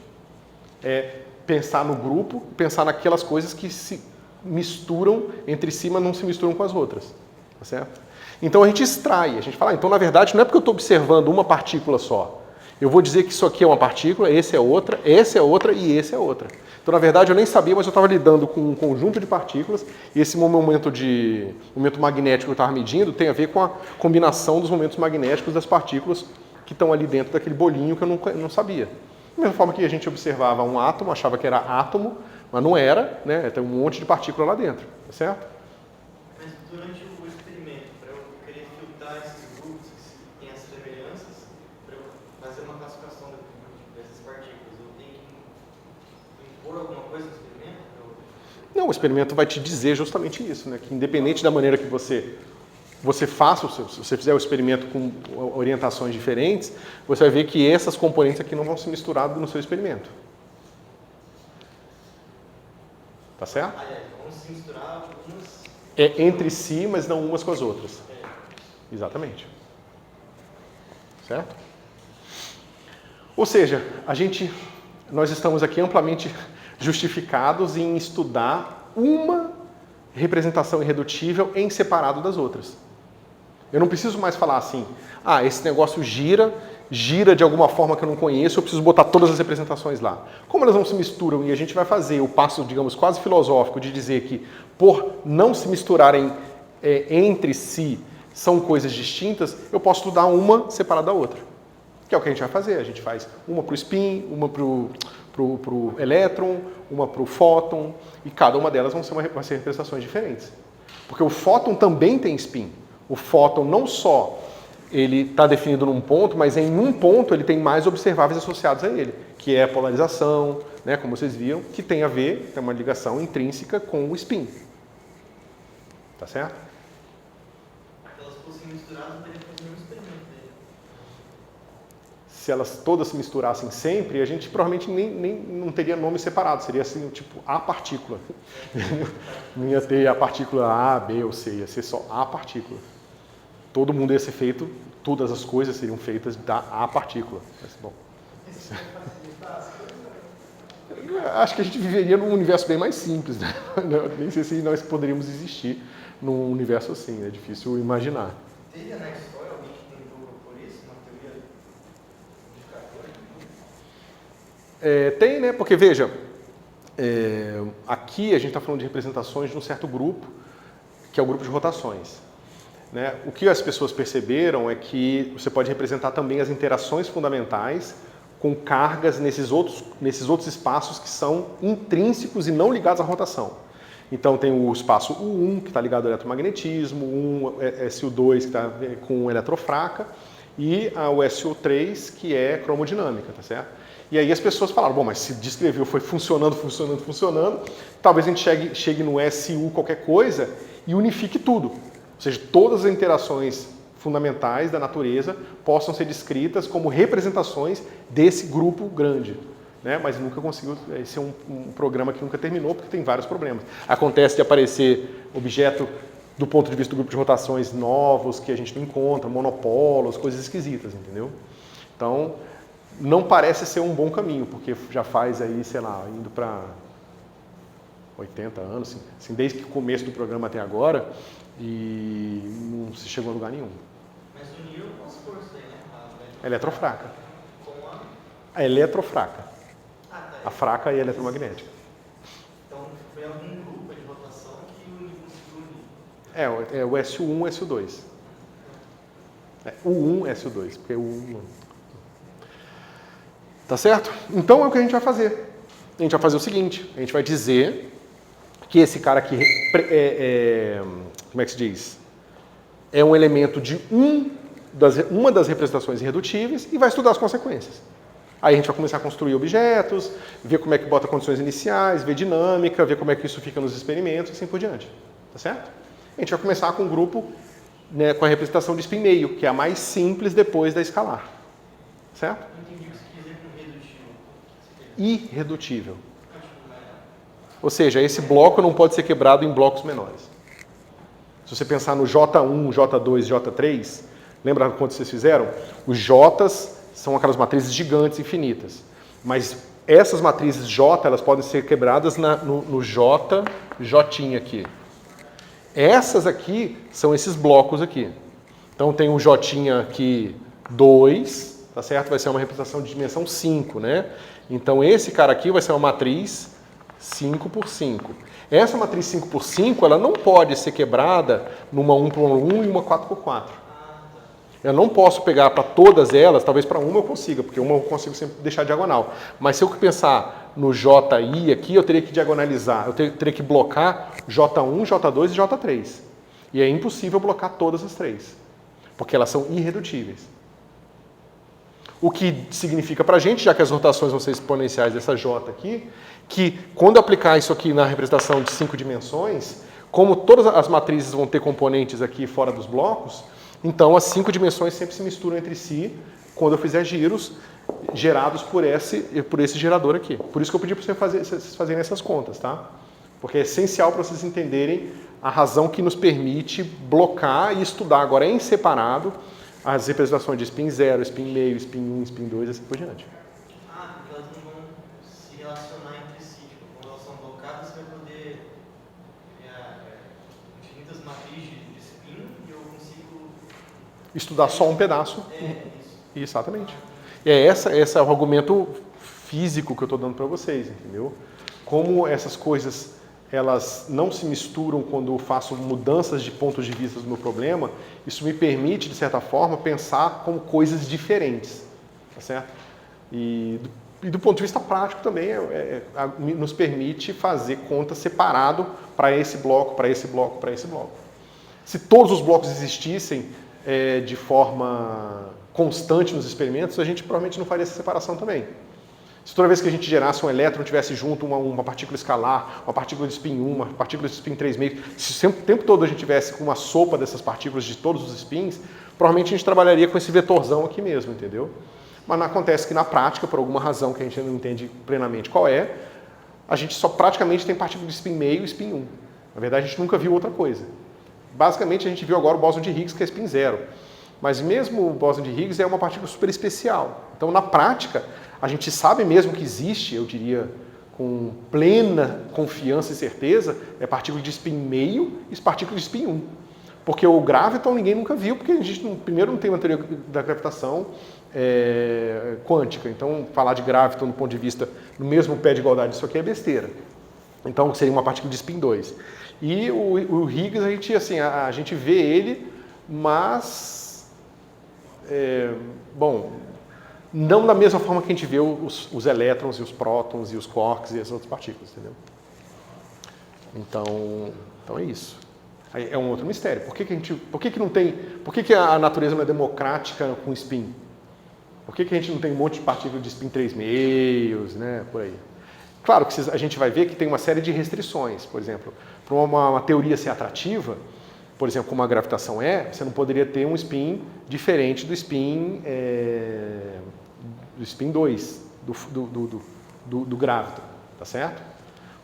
É pensar no grupo, pensar naquelas coisas que se misturam entre si, mas não se misturam com as outras. Tá certo? Então a gente extrai, a gente fala, então na verdade não é porque eu estou observando uma partícula só. Eu vou dizer que isso aqui é uma partícula, esse é outra e esse é outra. Então na verdade eu nem sabia, mas eu estava lidando com um conjunto de partículas e esse momento magnético que eu estava medindo tem a ver com a combinação dos momentos magnéticos das partículas que estão ali dentro daquele bolinho que eu não sabia. Da mesma forma que a gente observava um átomo, achava que era átomo, mas não era, né? Tem um monte de partícula lá dentro, tá certo?
Mas durante o experimento, para eu querer filtrar esses grupos que têm as semelhanças, para eu fazer uma classificação dessas partículas, eu tenho que impor alguma coisa no experimento?
Não, o experimento vai te dizer justamente isso, né? Que independente da maneira que você faça, se você fizer o experimento com orientações diferentes, você vai ver que essas componentes aqui não vão se misturar no seu experimento. Tá certo?
Vão se misturar algumas...
Entre si, mas não umas com as outras. Exatamente. Certo? Ou seja, nós estamos aqui amplamente justificados em estudar uma representação irredutível em separado das outras. Eu não preciso mais falar assim, esse negócio gira de alguma forma que eu não conheço, eu preciso botar todas as representações lá. Como elas não se misturam e a gente vai fazer o passo, digamos, quase filosófico de dizer que por não se misturarem entre si são coisas distintas, eu posso estudar uma separada da outra. Que é o que a gente vai fazer. A gente faz uma para o spin, uma para o elétron, uma para o fóton, e cada uma delas vão ser representações diferentes. Porque o fóton também tem spin. O fóton não só ele está definido num ponto, mas em um ponto ele tem mais observáveis associados a ele, que é a polarização, né, como vocês viram, que tem a ver, tem uma ligação intrínseca com o spin. Tá certo?
Se elas fossem misturadas, teria que fazer um experimento dele.
Se elas todas se misturassem sempre, a gente provavelmente nem não teria nome separado, seria assim, tipo, a partícula. Não ia ter a partícula A, B ou C, ia ser só a partícula. Todo mundo ia ser feito, todas as coisas seriam feitas da A partícula. Mas, bom. Acho que a gente viveria num universo bem mais simples, né? Nem sei se nós poderíamos existir num universo assim, é difícil imaginar.
Teria na história alguém que tentou propor isso, uma teoria unificatória?
Tem, né? Porque, veja, aqui a gente está falando de representações de um certo grupo, que é o grupo de rotações. Né? O que as pessoas perceberam é que você pode representar também as interações fundamentais com cargas nesses outros espaços que são intrínsecos e não ligados à rotação. Então tem o espaço U1, que está ligado ao eletromagnetismo, o SU2, que está com eletrofraca, e o SU3, que é cromodinâmica, tá certo? E aí as pessoas falaram, bom, mas se descreveu, foi funcionando, talvez a gente chegue no SU qualquer coisa e unifique tudo. Ou seja, todas as interações fundamentais da natureza possam ser descritas como representações desse grupo grande. Né? Mas nunca conseguiu, esse é um programa que nunca terminou, porque tem vários problemas. Acontece de aparecer objeto do ponto de vista do grupo de rotações novos, que a gente não encontra, monopolos, coisas esquisitas, entendeu? Então, não parece ser um bom caminho, porque já faz aí, sei lá, indo para 80 anos, assim, desde que o começo do programa até agora, e não se chegou a lugar nenhum.
Mas uniu com as forças aí, né?
A eletrofraca.
Com
A eletrofraca.
tá.
A fraca e a eletromagnética.
Então foi algum grupo de rotação que conseguiu unir.
É o SU1 e SU2. U1 SU2, porque o U1. Tá certo? Então é o que a gente vai fazer. A gente vai fazer o seguinte, a gente vai dizer que esse cara aqui como é que se diz? É um elemento de uma das representações irredutíveis e vai estudar as consequências. Aí a gente vai começar a construir objetos, ver como é que bota condições iniciais, ver dinâmica, ver como é que isso fica nos experimentos e assim por diante. Tá certo? A gente vai começar com um grupo, né, com a representação de spin meio, que é a mais simples depois da escalar. Certo?
Não entendi o que você quer dizer com redutível.
Irredutível. Ou seja, esse bloco não pode ser quebrado em blocos menores. Se você pensar no J1, J2, J3, lembra quando vocês fizeram? Os J's são aquelas matrizes gigantes, infinitas. Mas essas matrizes J, elas podem ser quebradas no J, J aqui. Essas aqui são esses blocos aqui. Então tem um J aqui 2, tá certo? Vai ser uma representação de dimensão 5, né? Então esse cara aqui vai ser uma matriz 5 por 5. Essa matriz 5 por 5, ela não pode ser quebrada numa 1 por 1 e uma 4 por 4. Eu não posso pegar para todas elas, talvez para uma eu consiga, porque uma eu consigo sempre deixar diagonal. Mas se eu pensar no JI aqui, eu teria que diagonalizar, eu teria que blocar J1, J2 e J3. E é impossível blocar todas as três, porque elas são irredutíveis. O que significa para a gente, já que as rotações vão ser exponenciais dessa J aqui, que quando eu aplicar isso aqui na representação de 5 dimensões, como todas as matrizes vão ter componentes aqui fora dos blocos, então as 5 dimensões sempre se misturam entre si quando eu fizer giros gerados por esse gerador aqui. Por isso que eu pedi para vocês fazerem essas contas, tá? Porque é essencial para vocês entenderem a razão que nos permite blocar e estudar agora em separado as representações de spin 0, spin meio, spin 1, spin 2 e assim por diante.
Porque elas não vão se relacionar entre si. Tipo, quando elas são blocadas, você vai poder
estudar só um pedaço. Exatamente. Esse é o argumento físico que eu estou dando para vocês, entendeu? Como essas coisas, elas não se misturam quando eu faço mudanças de pontos de vista do meu problema, isso me permite, de certa forma, pensar como coisas diferentes, tá certo? E do ponto de vista prático também, nos permite fazer conta separado para esse bloco, para esse bloco, para esse bloco. Se todos os blocos existissem de forma constante nos experimentos, a gente provavelmente não faria essa separação também. Se toda vez que a gente gerasse um elétron tivesse junto uma partícula escalar, uma partícula de spin 1, uma partícula de spin 3,5, se o tempo todo a gente tivesse com uma sopa dessas partículas de todos os spins, provavelmente a gente trabalharia com esse vetorzão aqui mesmo, entendeu? Mas não acontece que na prática, por alguma razão que a gente não entende plenamente qual é, a gente só praticamente tem partícula de spin meio e spin 1. Na verdade, a gente nunca viu outra coisa. Basicamente, a gente viu agora o bóson de Higgs, que é spin 0. Mas mesmo o bóson de Higgs é uma partícula super especial. Então, na prática, a gente sabe mesmo que existe, eu diria, com plena confiança e certeza, partícula de spin meio e partícula de spin 1. Porque o graviton ninguém nunca viu, porque a gente, primeiro, não tem uma teoria da gravitação quântica. Então, falar de graviton do ponto de vista no mesmo pé de igualdade disso aqui é besteira. Então, seria uma partícula de spin 2. E o Higgs, a gente vê ele, mas... não da mesma forma que a gente vê os elétrons e os prótons e os quarks e as outras partículas, entendeu? Então é isso. Aí é um outro mistério. Por que a natureza não é democrática com spin? Por que a gente não tem um monte de partículas de spin 3,5, né, por aí? Claro que a gente vai ver que tem uma série de restrições. Por exemplo, para uma teoria ser atrativa, por exemplo, como a gravitação você não poderia ter um spin diferente do spin 2, do graviton, tá certo?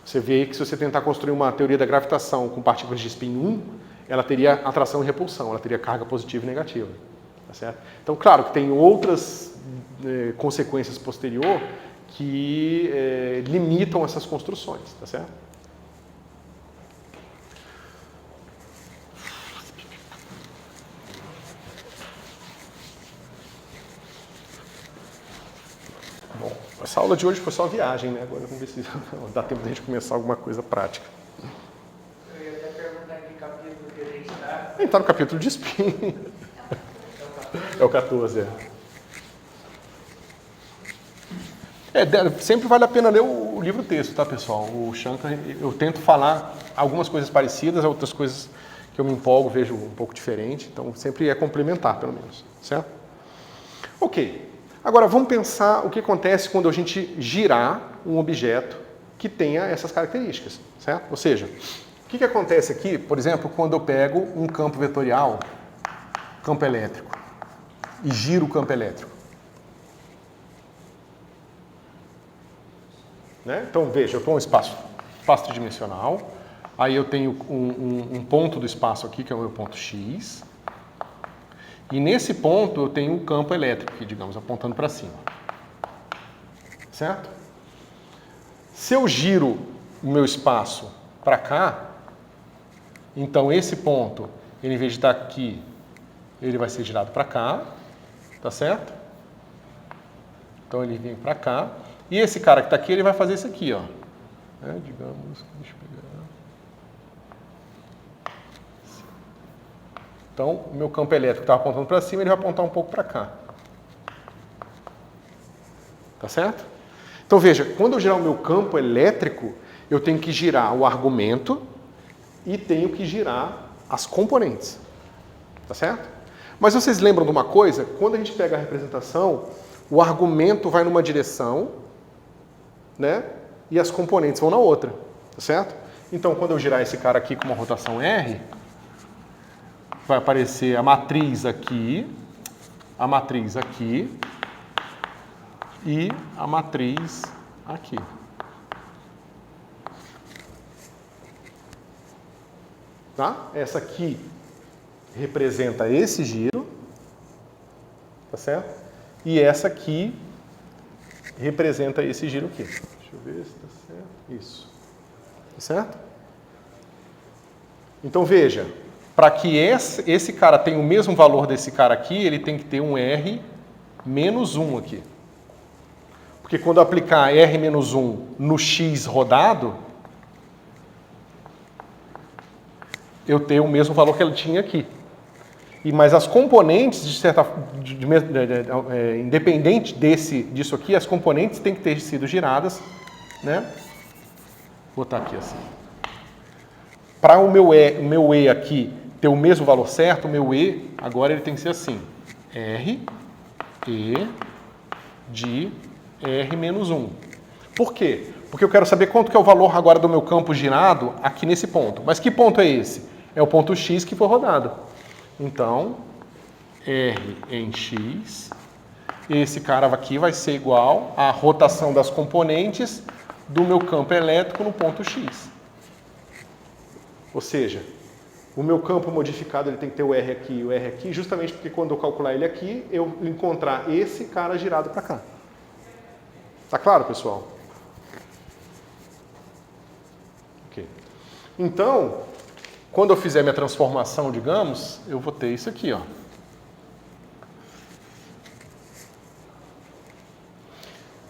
Você vê que se você tentar construir uma teoria da gravitação com partículas de spin 1, ela teria atração e repulsão, ela teria carga positiva e negativa, tá certo? Então, claro que tem outras consequências posterior que limitam essas construções, tá certo? Bom, essa aula de hoje foi só viagem, né? Agora vamos ver se dá tempo de a gente começar alguma coisa prática.
Eu ia até perguntar em que capítulo que a gente está.
A gente está no capítulo de spin. É o 14, sempre vale a pena ler o livro-texto, tá, pessoal? O Shankar, eu tento falar algumas coisas parecidas, outras coisas que eu me empolgo, vejo um pouco diferente, então sempre é complementar, pelo menos, certo? Ok. Agora, vamos pensar o que acontece quando a gente girar um objeto que tenha essas características, certo? Ou seja, o que acontece aqui, por exemplo, quando eu pego um campo vetorial, campo elétrico, e giro o campo elétrico? Né? Então, veja, eu estou em um espaço tridimensional, aí eu tenho um ponto do espaço aqui, que é o meu ponto X, e nesse ponto eu tenho um campo elétrico, aqui, digamos, apontando para cima. Certo? Se eu giro o meu espaço para cá, então esse ponto, ele, em vez de estar aqui, ele vai ser girado para cá, tá certo? Então ele vem para cá. E esse cara que está aqui, ele vai fazer isso aqui, ó. Digamos, deixa eu pegar. Então, o meu campo elétrico estava apontando para cima, ele vai apontar um pouco para cá. Tá certo? Então, veja, quando eu girar o meu campo elétrico, eu tenho que girar o argumento e tenho que girar as componentes. Tá certo? Mas vocês lembram de uma coisa? Quando a gente pega a representação, o argumento vai numa direção, né? E as componentes vão na outra, tá certo? Então, quando eu girar esse cara aqui com uma rotação R, vai aparecer a matriz aqui e a matriz aqui. Tá? Essa aqui representa esse giro, tá certo? E essa aqui representa esse giro aqui. Deixa eu ver se está certo. Isso. Tá certo? Então, veja, para que esse cara tenha o mesmo valor desse cara aqui, ele tem que ter um R menos 1 aqui. Porque quando eu aplicar R menos 1 no X rodado, eu tenho o mesmo valor que ele tinha aqui. Mas as componentes, independente disso aqui, as componentes têm que ter sido giradas, né? Vou botar aqui assim. Para o meu E aqui ter o mesmo valor certo, o meu E agora ele tem que ser assim. R, E, de R menos 1. Por quê? Porque eu quero saber quanto que é o valor agora do meu campo girado aqui nesse ponto. Mas que ponto é esse? É o ponto X que foi rodado. Então, R em X, esse cara aqui vai ser igual à rotação das componentes do meu campo elétrico no ponto X. Ou seja, o meu campo modificado ele tem que ter o R aqui e o R aqui, justamente porque quando eu calcular ele aqui, eu encontrar esse cara girado para cá. Tá claro, pessoal? Ok. Então, quando eu fizer minha transformação, digamos, eu vou ter isso aqui, ó.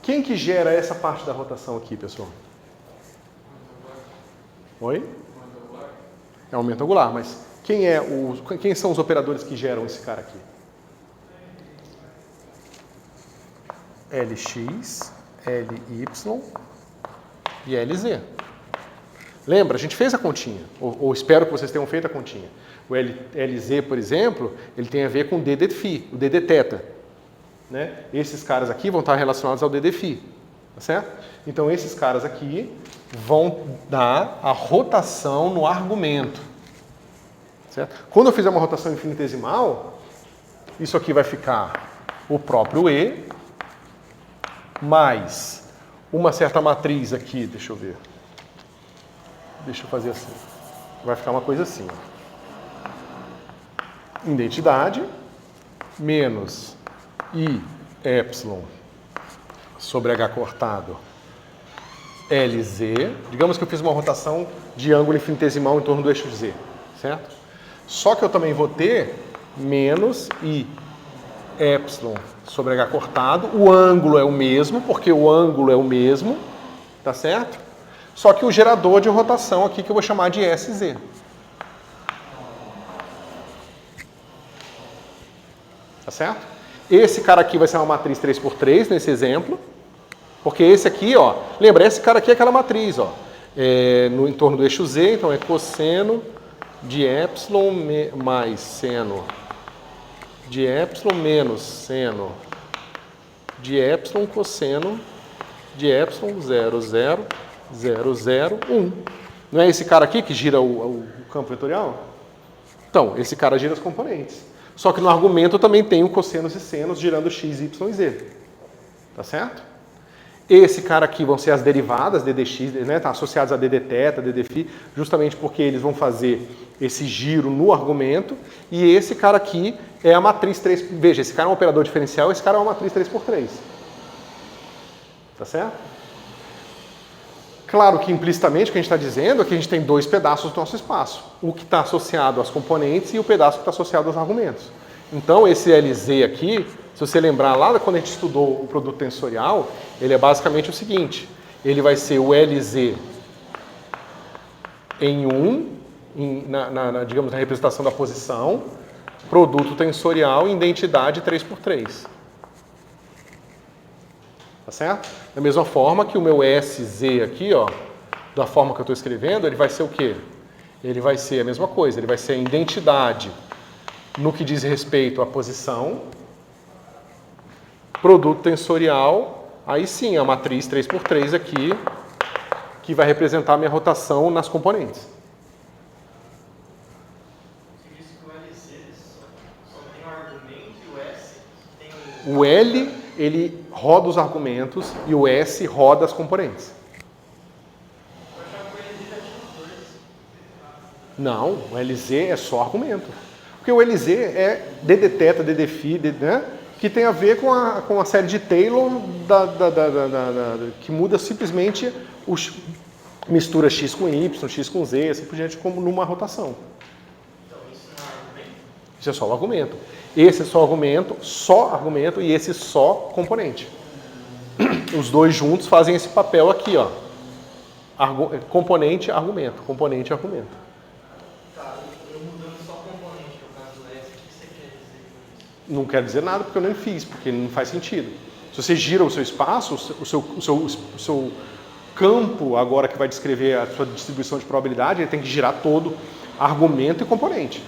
Quem que gera essa parte da rotação aqui, pessoal? Oi? É o momento angular, mas quem são os operadores que geram esse cara aqui? LX, LY e LZ. Lembra? A gente fez a continha, ou espero que vocês tenham feito a continha. O LZ, por exemplo, ele tem a ver com o DD-Φ, o DD-θ. Né? Esses caras aqui vão estar relacionados ao DD-Φ, tá certo? Então, esses caras aqui vão dar a rotação no argumento. Certo? Quando eu fizer uma rotação infinitesimal, isso aqui vai ficar o próprio E, mais uma certa matriz aqui, deixa eu ver. Deixa eu fazer assim. Vai ficar uma coisa assim. Ó. Identidade menos I epsilon sobre H cortado LZ. Digamos que eu fiz uma rotação de ângulo infinitesimal em torno do eixo Z, certo? Só que eu também vou ter menos I epsilon sobre H cortado. O ângulo é o mesmo, porque o ângulo é o mesmo, tá certo? Só que o gerador de rotação aqui que eu vou chamar de SZ. Tá certo? Esse cara aqui vai ser uma matriz 3x3 nesse exemplo. Porque esse aqui, ó, lembra, esse cara aqui é aquela matriz, ó. No entorno do eixo Z, então é cosseno de epsilon mais seno de epsilon menos seno de epsilon cosseno de epsilon 0, 0, 0, 0, 1. Não é esse cara aqui que gira o campo vetorial? Então, esse cara gira as componentes. Só que no argumento eu também tenho cossenos e senos girando x, y e z. Tá certo? Esse cara aqui vão ser as derivadas, ddx, né, tá associados a ddθ, ddφ, justamente porque eles vão fazer esse giro no argumento. E esse cara aqui é a matriz 3. Veja, esse cara é um operador diferencial, esse cara é uma matriz 3x3. Tá certo? Claro que implicitamente o que a gente está dizendo é que a gente tem dois pedaços do nosso espaço. O que está associado às componentes e o pedaço que está associado aos argumentos. Então, esse LZ aqui, se você lembrar lá quando a gente estudou o produto tensorial, ele é basicamente o seguinte. Ele vai ser o LZ em 1, digamos, na representação da posição, produto tensorial em identidade 3x3. Tá certo? Da mesma forma que o meu SZ aqui, ó, da forma que eu estou escrevendo, ele vai ser o quê? Ele vai ser a mesma coisa, ele vai ser a identidade no que diz respeito à posição, produto tensorial, aí sim, a matriz 3x3 aqui, que vai representar a minha rotação nas componentes.
Você disse que o LZ só tem o argumento e o S tem
O L, ele roda os argumentos e o S roda as componentes.
Eu achava que o LZ já tinha os dois.
Não, o LZ é só argumento. Porque o LZ é ddθ, ddφ, né? Que tem a ver com a série de Taylor que muda simplesmente mistura x com y, x com z, assim por diante, como numa rotação.
Então, isso
Isso é só o argumento. Esse é só argumento e esse só componente. Os dois juntos fazem esse papel aqui, ó. Componente, argumento, componente, argumento.
Tá, eu mudando só componente, no caso do S, o que você quer dizer com isso?
Não quer dizer nada porque eu nem fiz, porque não faz sentido. Se você gira o seu espaço, o seu campo agora que vai descrever a sua distribuição de probabilidade, ele tem que girar todo argumento e componente.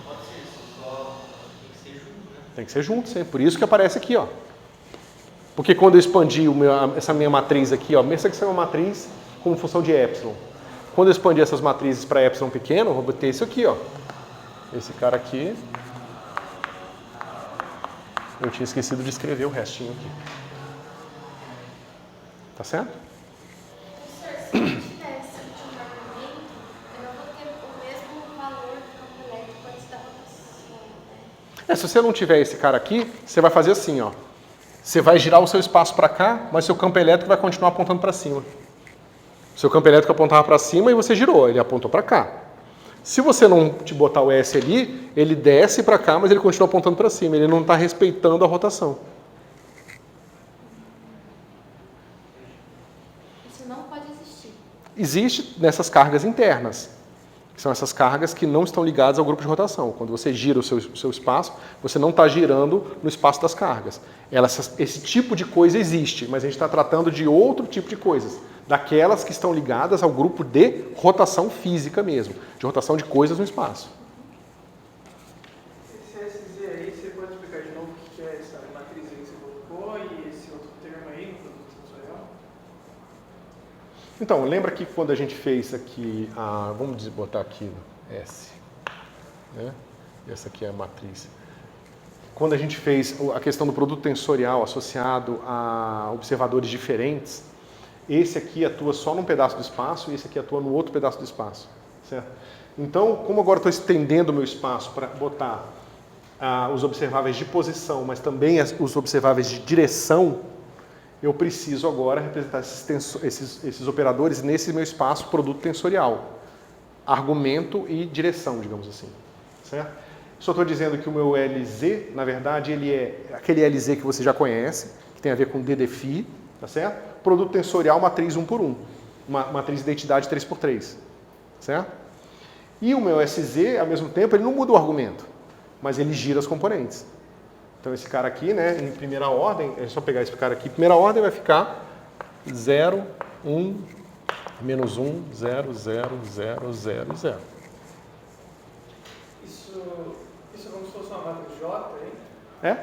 Pode ser isso, só tem que ser junto, né?
Tem que ser junto, sempre. Por isso que aparece aqui, ó. Porque quando eu expandi essa minha matriz aqui, ó, essa aqui é uma matriz como função de epsilon. Quando eu expandi essas matrizes para epsilon pequeno, eu vou ter isso aqui, ó. Esse cara aqui. Eu tinha esquecido de escrever o restinho aqui. Tá certo?
Professor, se eu tiver esse último argumento, eu não vou ter o mesmo valor do campo elétrico antes da rotação, né?
Se você não tiver esse cara aqui, você vai fazer assim, ó. Você vai girar o seu espaço para cá, mas seu campo elétrico vai continuar apontando para cima. Seu campo elétrico apontava para cima e você girou, ele apontou para cá. Se você não te botar o S ali, ele desce para cá, mas ele continua apontando para cima. Ele não está respeitando a rotação.
Isso não pode existir.
Existe nessas cargas internas, que são essas cargas que não estão ligadas ao grupo de rotação. Quando você gira o seu espaço, você não está girando no espaço das cargas. Esse tipo de coisa existe, mas a gente está tratando de outro tipo de coisas. Daquelas que estão ligadas ao grupo de rotação física mesmo, de rotação de coisas no espaço.
Esse SZ aí, você pode explicar de novo o que é essa matriz aí que você colocou e esse outro termo aí no produto sensorial?
Então, lembra que quando a gente fez aqui, vamos botar aqui no S, né? Essa aqui é a matriz. Quando a gente fez a questão do produto tensorial associado a observadores diferentes, esse aqui atua só num pedaço do espaço e esse aqui atua no outro pedaço do espaço, certo? Então, como agora estou estendendo o meu espaço para botar os observáveis de posição, mas também os observáveis de direção, eu preciso agora representar esses operadores nesse meu espaço produto tensorial, argumento e direção, digamos assim, certo? Só estou dizendo que o meu LZ, na verdade, ele é aquele LZ que você já conhece, que tem a ver com DDFI, tá certo? Produto tensorial, matriz 1 por 1, matriz de identidade 3 por 3, certo? E o meu SZ, ao mesmo tempo, ele não muda o argumento, mas ele gira as componentes. Então esse cara aqui, né, em primeira ordem, é só pegar esse cara aqui, em primeira ordem vai ficar 0, 1, menos 1, 0, 0, 0, 0 e 0.
Isso é como se fosse uma matriz J, hein?
É?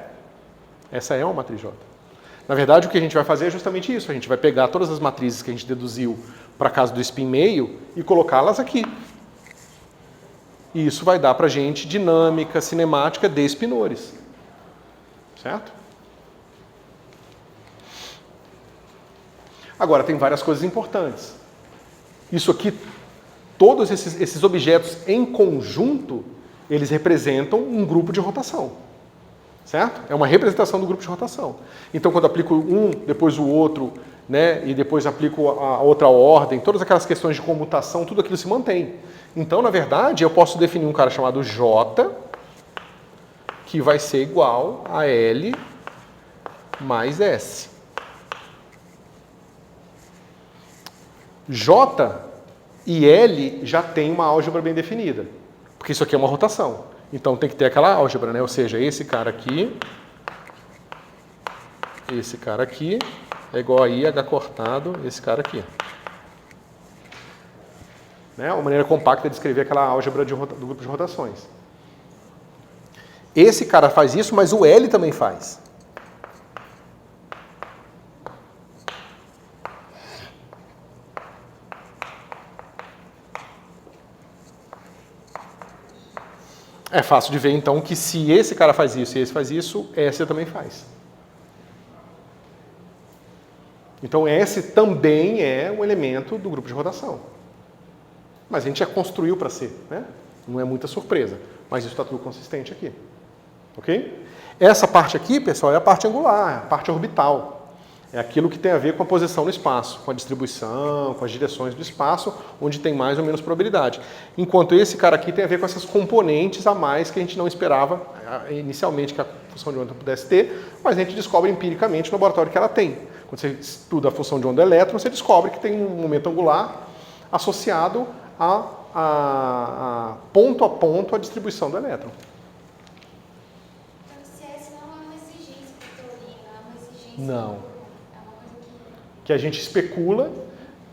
Essa é uma matriz J. Na verdade, o que a gente vai fazer é justamente isso. A gente vai pegar todas as matrizes que a gente deduziu para a casa do spin meio e colocá-las aqui. E isso vai dar para a gente dinâmica cinemática de spinores. Certo? Agora, tem várias coisas importantes. Isso aqui, todos esses objetos em conjunto, eles representam um grupo de rotação. Certo? É uma representação do grupo de rotação. Então, quando eu aplico um, depois o outro, né, e depois aplico a outra ordem, todas aquelas questões de comutação, tudo aquilo se mantém. Então, na verdade, eu posso definir um cara chamado J, que vai ser igual a L mais S. J e L já tem uma álgebra bem definida, porque isso aqui é uma rotação. Então tem que ter aquela álgebra, né? Ou seja, esse cara aqui é igual a IH cortado esse cara aqui. Né? Uma maneira compacta de escrever aquela álgebra do grupo de rotações. Esse cara faz isso, mas o L também faz. É fácil de ver, então, que se esse cara faz isso e esse faz isso, S também faz. Então, S também é um elemento do grupo de rotação. Mas a gente já construiu para ser, né? Não é muita surpresa, mas isso está tudo consistente aqui. Ok? Essa parte aqui, pessoal, é a parte angular, a parte orbital. É aquilo que tem a ver com a posição no espaço, com a distribuição, com as direções do espaço, onde tem mais ou menos probabilidade. Enquanto esse cara aqui tem a ver com essas componentes a mais que a gente não esperava inicialmente que a função de onda pudesse ter, mas a gente descobre empiricamente no laboratório que ela tem. Quando você estuda a função de onda elétron, você descobre que tem um momento angular associado a ponto a distribuição do elétron.
Então, se essa não é uma exigência da teoria, não é uma exigência...
Não.
É uma coisa
Que a gente especula,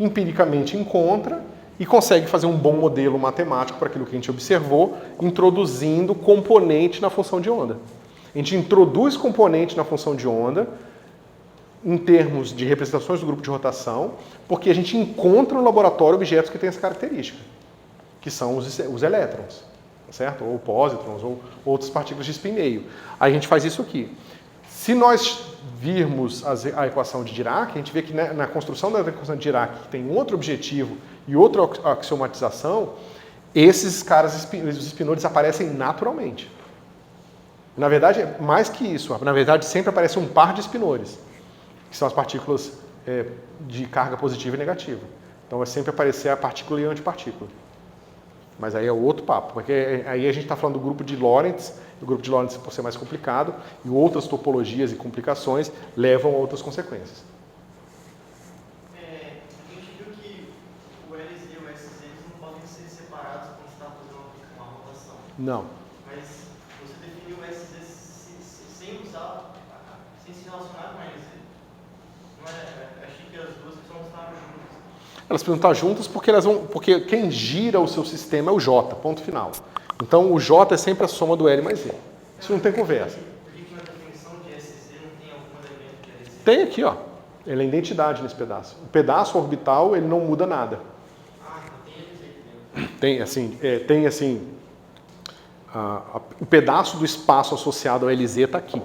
empiricamente encontra e consegue fazer um bom modelo matemático para aquilo que a gente observou, introduzindo componente na função de onda. A gente introduz componente na função de onda em termos de representações do grupo de rotação, porque a gente encontra no laboratório objetos que têm essa característica, que são os elétrons, certo? Ou pósitrons, ou outras partículas de spin meio. Aí a gente faz isso aqui. Se nós virmos a equação de Dirac, a gente vê que na construção da equação de Dirac, que tem outro objetivo e outra axiomatização, esses caras, os espinores, aparecem naturalmente. Na verdade, mais que isso, na verdade sempre aparece um par de espinores, que são as partículas de carga positiva e negativa. Então vai sempre aparecer a partícula e a antipartícula. Mas aí é outro papo, porque aí a gente está falando do grupo de Lorentz, o grupo de Lorentz por ser mais complicado, e outras topologias e complicações levam a outras consequências.
A gente viu que o LZ e o SZ não podem ser separados quando você está fazendo uma rotação.
Não.
Mas você definiu o SZ sem se relacionar com o LZ. Não é, achei que as duas precisam estar juntas.
Elas precisam estar juntas porque quem gira o seu sistema é o J, ponto final. Então o J é sempre a soma do L mais Z. Isso não tem conversa.
Por que na definição de SZ não tem algum elemento de LZ?
Tem aqui, ó. Ele é identidade nesse pedaço. O pedaço orbital, ele não muda nada.
Ah, então tem LZ aqui dentro.
Tem assim, o pedaço do espaço associado ao LZ está aqui.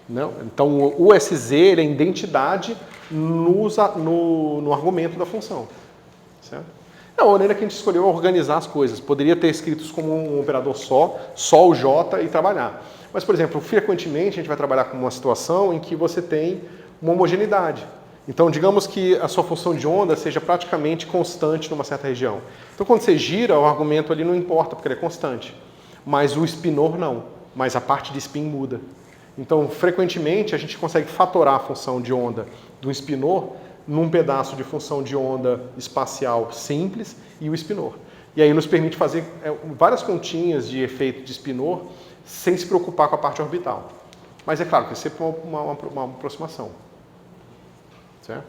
Não? Então o SZ ele é identidade no argumento da função. Certo? É a maneira que a gente escolheu organizar as coisas. Poderia ter escritos como um operador só o J e trabalhar. Mas, por exemplo, frequentemente a gente vai trabalhar com uma situação em que você tem uma homogeneidade. Então, digamos que a sua função de onda seja praticamente constante numa certa região. Então, quando você gira, o argumento ali não importa, porque ele é constante. Mas o spinor não. Mas a parte de spin muda. Então, frequentemente, a gente consegue fatorar a função de onda do spinor num pedaço de função de onda espacial simples e o spinor. E aí nos permite fazer várias continhas de efeito de spinor sem se preocupar com a parte orbital. Mas é claro que é sempre uma aproximação. Certo?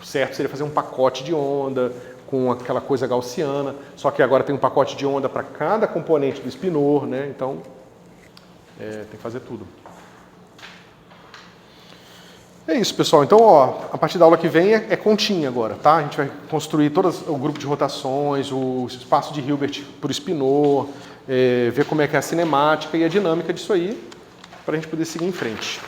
O certo seria fazer um pacote de onda com aquela coisa gaussiana, só que agora tem um pacote de onda para cada componente do spinor, né? Então tem que fazer tudo. É isso, pessoal. Então, a partir da aula que vem é continha agora, tá? A gente vai construir todo o grupo de rotações, o espaço de Hilbert por spinor, ver como é que é a cinemática e a dinâmica disso aí, para a gente poder seguir em frente.